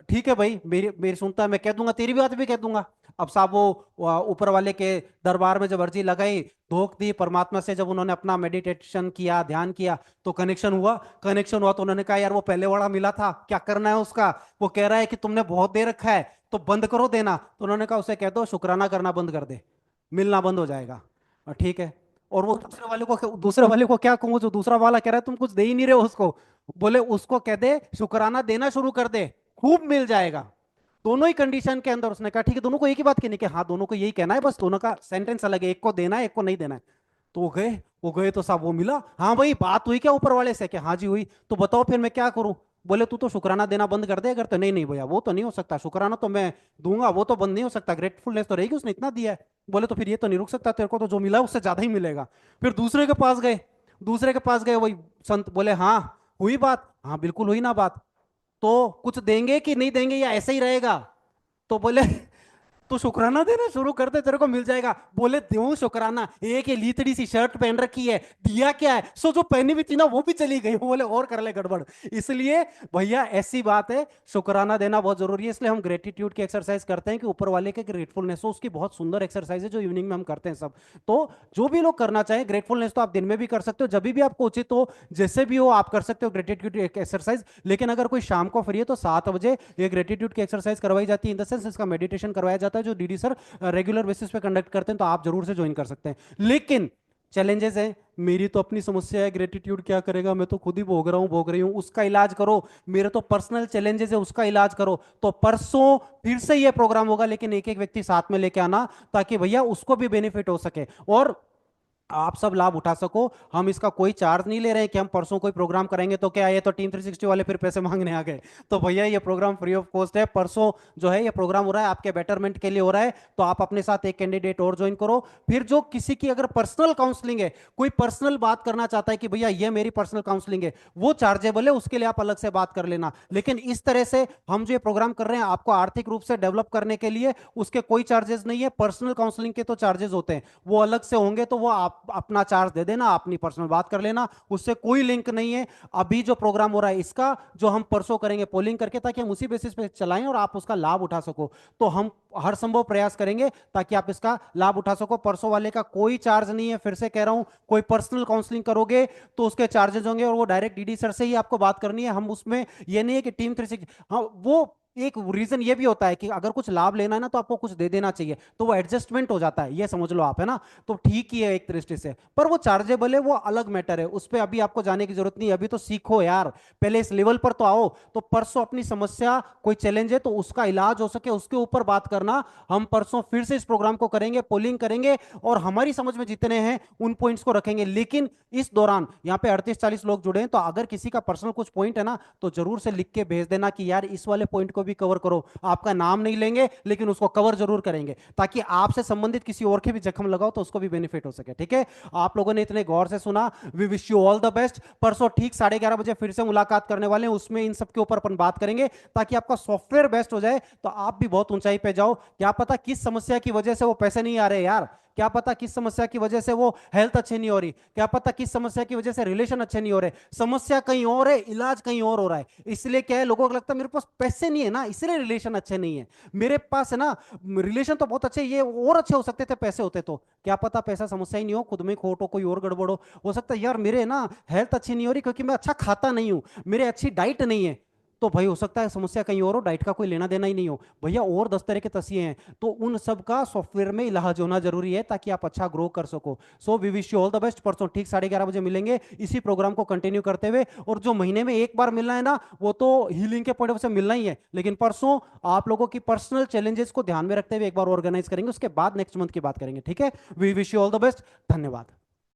ठीक है भाई, मेरी मेरी सुनता है, मैं कह दूंगा, तेरी बात भी कह दूंगा। अब साहब वो ऊपर वाले के दरबार में जब अर्जी लगाई, धोख दी परमात्मा से, जब उन्होंने अपना मेडिटेशन किया, ध्यान किया, तो कनेक्शन हुआ तो उन्होंने कहा यार वो पहले वाला मिला था, क्या करना है उसका, वो कह रहा है कि तुमने बहुत दे रखा है तो बंद करो देना, तो उन्होंने कहा उसे कह दो शुक्राना करना बंद कर दे, मिलना बंद हो जाएगा। ठीक है। और वो दूसरे वाले को क्या कहूँ, जो दूसरा वाला कह रहा है तुम कुछ दे ही नहीं रहे हो उसको, बोले उसको कह दे शुक्राना देना शुरू कर दे, खूब मिल जाएगा। दोनों ही कंडीशन के अंदर उसने कहा ठीक है, दोनों को एक ही बात कहनी कि हाँ दोनों को यही कहना है, बस दोनों का सेंटेंस अलग है, एक को देना है एक को नहीं देना है। तो वो गए तो साहब वो मिला, हाँ भाई बात हुई क्या ऊपर वाले से, कि हाँ जी हुई, तो बताओ फिर मैं क्या करूं। बोले तू तो शुक्राना देना बंद कर दे अगर, तो नहीं नहीं भैया वो तो नहीं हो सकता, शुक्राना तो मैं दूंगा, वो तो बंद नहीं हो सकता, ग्रेटफुलनेस तो रहेगी, उसने इतना दिया है। बोले तो फिर ये तो नहीं रुक सकता, तेरे को तो जो मिला उससे ज्यादा ही मिलेगा। फिर दूसरे के पास गए वही संत, बोले हाँ हुई बात, हाँ बिल्कुल हुई ना बात, तो कुछ देंगे कि नहीं देंगे या ऐसे ही रहेगा। तो बोले तो शुक्राना देना शुरू कर दे, तेरे को मिल जाएगा। बोले दूं शुक्राना, एक ये लीतड़ी सी शर्ट पहन रखी है, दिया क्या है, सो जो पहनी भी थी ना वो भी चली गई। वो बोले और कर ले गड़बड़। इसलिए भैया ऐसी बात है, शुक्राना देना बहुत जरूरी है, इसलिए हम ग्रेटिट्यूड की एक्सरसाइज करते हैं कि ऊपर वाले के ग्रेटफुलनेस हो, उसकी बहुत सुंदर एक्सरसाइज है जो इवनिंग में हम करते हैं सब। तो जो भी लोग करना चाहें, ग्रेटफुलनेस तो आप दिन में भी कर सकते हो, जब भी आपको उचित हो, जैसे भी हो आप कर सकते हो ग्रेटिट्यूड एक्सरसाइज। लेकिन अगर कोई शाम को फ्री है तो 7 बजे ये ग्रेटिट्यूड की एक्सरसाइज करवाई जाती है, इन द सेंस इसका मेडिटेशन करवाया जाता है जो डीडी सर रेगुलर बेसिस पे कंडक्ट करते हैं, तो आप जरूर से ज्वाइन कर सकते हैं। लेकिन चैलेंजेस है, मेरी तो अपनी समस्या है, ग्रेटिट्यूड क्या करेगा, मैं तो खुद ही भोग रही हूं, उसका इलाज करो। मेरे तो पर्सनल चैलेंजेस है, उसका इलाज करो। तो परसों फिर से ये प्रोग्राम होगा, लेकिन एक एक व्यक्ति साथ में लेके आना ताकि भैया उसको भी बेनिफिट हो सके। और आप सब लाभ उठा सको। हम इसका कोई चार्ज नहीं ले रहे हैं कि हम परसों कोई प्रोग्राम करेंगे तो क्या ये तो टीम 360 वाले फिर पैसे मांगने आ गए। तो भैया ये प्रोग्राम फ्री ऑफ कॉस्ट है। परसों जो है ये प्रोग्राम हो रहा है आपके बेटरमेंट के लिए हो रहा है, तो आप अपने साथ एक कैंडिडेट और ज्वाइन करो। फिर जो किसी की अगर पर्सनल काउंसलिंग है, कोई पर्सनल बात करना चाहता है कि भैया ये मेरी पर्सनल काउंसलिंग है, वो चार्जेबल है, उसके लिए आप अलग से बात कर लेना। लेकिन इस तरह से हम जो ये प्रोग्राम कर रहे हैं आपको आर्थिक रूप से डेवलप करने के लिए, उसके कोई चार्जेस नहीं है। पर्सनल काउंसलिंग के तो चार्जेस होते हैं, वो अलग से होंगे, तो वो आप अपना चार्ज दे देना, अपनी पर्सनल बात कर लेना, उससे कोई लिंक नहीं है। अभी जो प्रोग्राम हो रहा है इसका, जो हम परसों करेंगे पोलिंग करके, ताकि हम उसी बेसिस पे चलाएं और आप उसका लाभ उठा सको। तो हम हर संभव प्रयास करेंगे ताकि आप इसका लाभ उठा सको। परसों वाले का कोई चार्ज नहीं है, फिर से कह रहा हूं। कोई पर्सनल काउंसलिंग करोगे तो उसके चार्जेस होंगे, और वो डायरेक्ट डीडी सर से ही आपको बात करनी है। हम उसमें ये नहीं है कि टीम 360, हाँ वो एक रीजन ये भी होता है कि अगर कुछ लाभ लेना है ना तो आपको कुछ दे देना चाहिए, तो वो एडजस्टमेंट हो जाता है, ये समझ लो आप, है ना। तो ठीक ही है एक दृष्टि से, पर वो चार्जेबल है, वो अलग मैटर है, उस पर अभी आपको जाने की जरूरत नहीं है। अभी तो सीखो यार, पहले इस लेवल पर तो आओ। तो परसों अपनी समस्या, कोई चैलेंज है तो उसका इलाज हो सके उसके ऊपर बात करना। हम परसों फिर से इस प्रोग्राम को करेंगे, पोलिंग करेंगे, और हमारी समझ में जितने हैं उन पॉइंट्स को रखेंगे। लेकिन इस दौरान यहाँ पे 38-40 लोग जुड़े हैं, तो अगर किसी का पर्सनल कुछ पॉइंट है ना, तो जरूर से लिख के भेज देना कि यार इस वाले पॉइंट को भी कवर करो। आपका नाम नहीं लेंगे, लेकिन उसको कवर जरूर करेंगे, ताकि आपसे संबंधित किसी और के भी जख्म लगाओ तो उसको भी बेनिफिट हो सके। ठीक है, आप लोगों ने इतने गौर से सुना, we wish you all the best. परसों ठीक 11:30 बजे फिर से मुलाकात करने वाले हैं, उसमें इन सब के ऊपर अपन बात करेंगे, ताकि आपका सॉफ्टवेयर बेस्ट हो जाए, तो आप भी बहुत ऊंचाई पे जाओ। क्या पता किस समस्या की वजह से वो पैसे नहीं आ रहे यार, क्या पता किस समस्या की वजह से वो हेल्थ अच्छी नहीं हो रही, क्या पता किस समस्या की वजह से रिलेशन अच्छे नहीं हो रहे। समस्या कहीं और है, इलाज कहीं और हो रहा है। इसलिए क्या है, लोगों को लगता है मेरे पास पैसे नहीं है ना, इसलिए रिलेशन अच्छे नहीं है। मेरे पास है ना रिलेशन तो बहुत अच्छे, ये और अच्छे हो सकते थे पैसे होते तो। क्या पता पैसा समस्या ही नहीं हो, खुद में खोट हो, कोई और गड़बड़ हो सकता है यार मेरे ना हेल्थ अच्छी नहीं हो रही क्योंकि मैं अच्छा खाता नहीं हूं, मेरे अच्छी डाइट नहीं है। तो भाई हो सकता है समस्या कहीं और हो, डाइट का कोई लेना देना ही नहीं हो भैया, और 10 तरह के तसिए हैं। तो उन सब का सॉफ्टवेयर में इलाज होना जरूरी है, ताकि आप अच्छा ग्रो कर सको। So we wish you all the best. परसों ठीक 11:30 बजे मिलेंगे इसी प्रोग्राम को कंटिन्यू करते हुए। और जो महीने में एक बार मिलना है ना, वो तो हीलिंग के पॉइंट से मिलना ही है, लेकिन परसों आप लोगों की पर्सनल चैलेंजेस को ध्यान में रखते हुए एक बार ऑर्गेनाइज करेंगे, उसके बाद नेक्स्ट मंथ की बात करेंगे। ठीक है, we wish you all the best. धन्यवाद।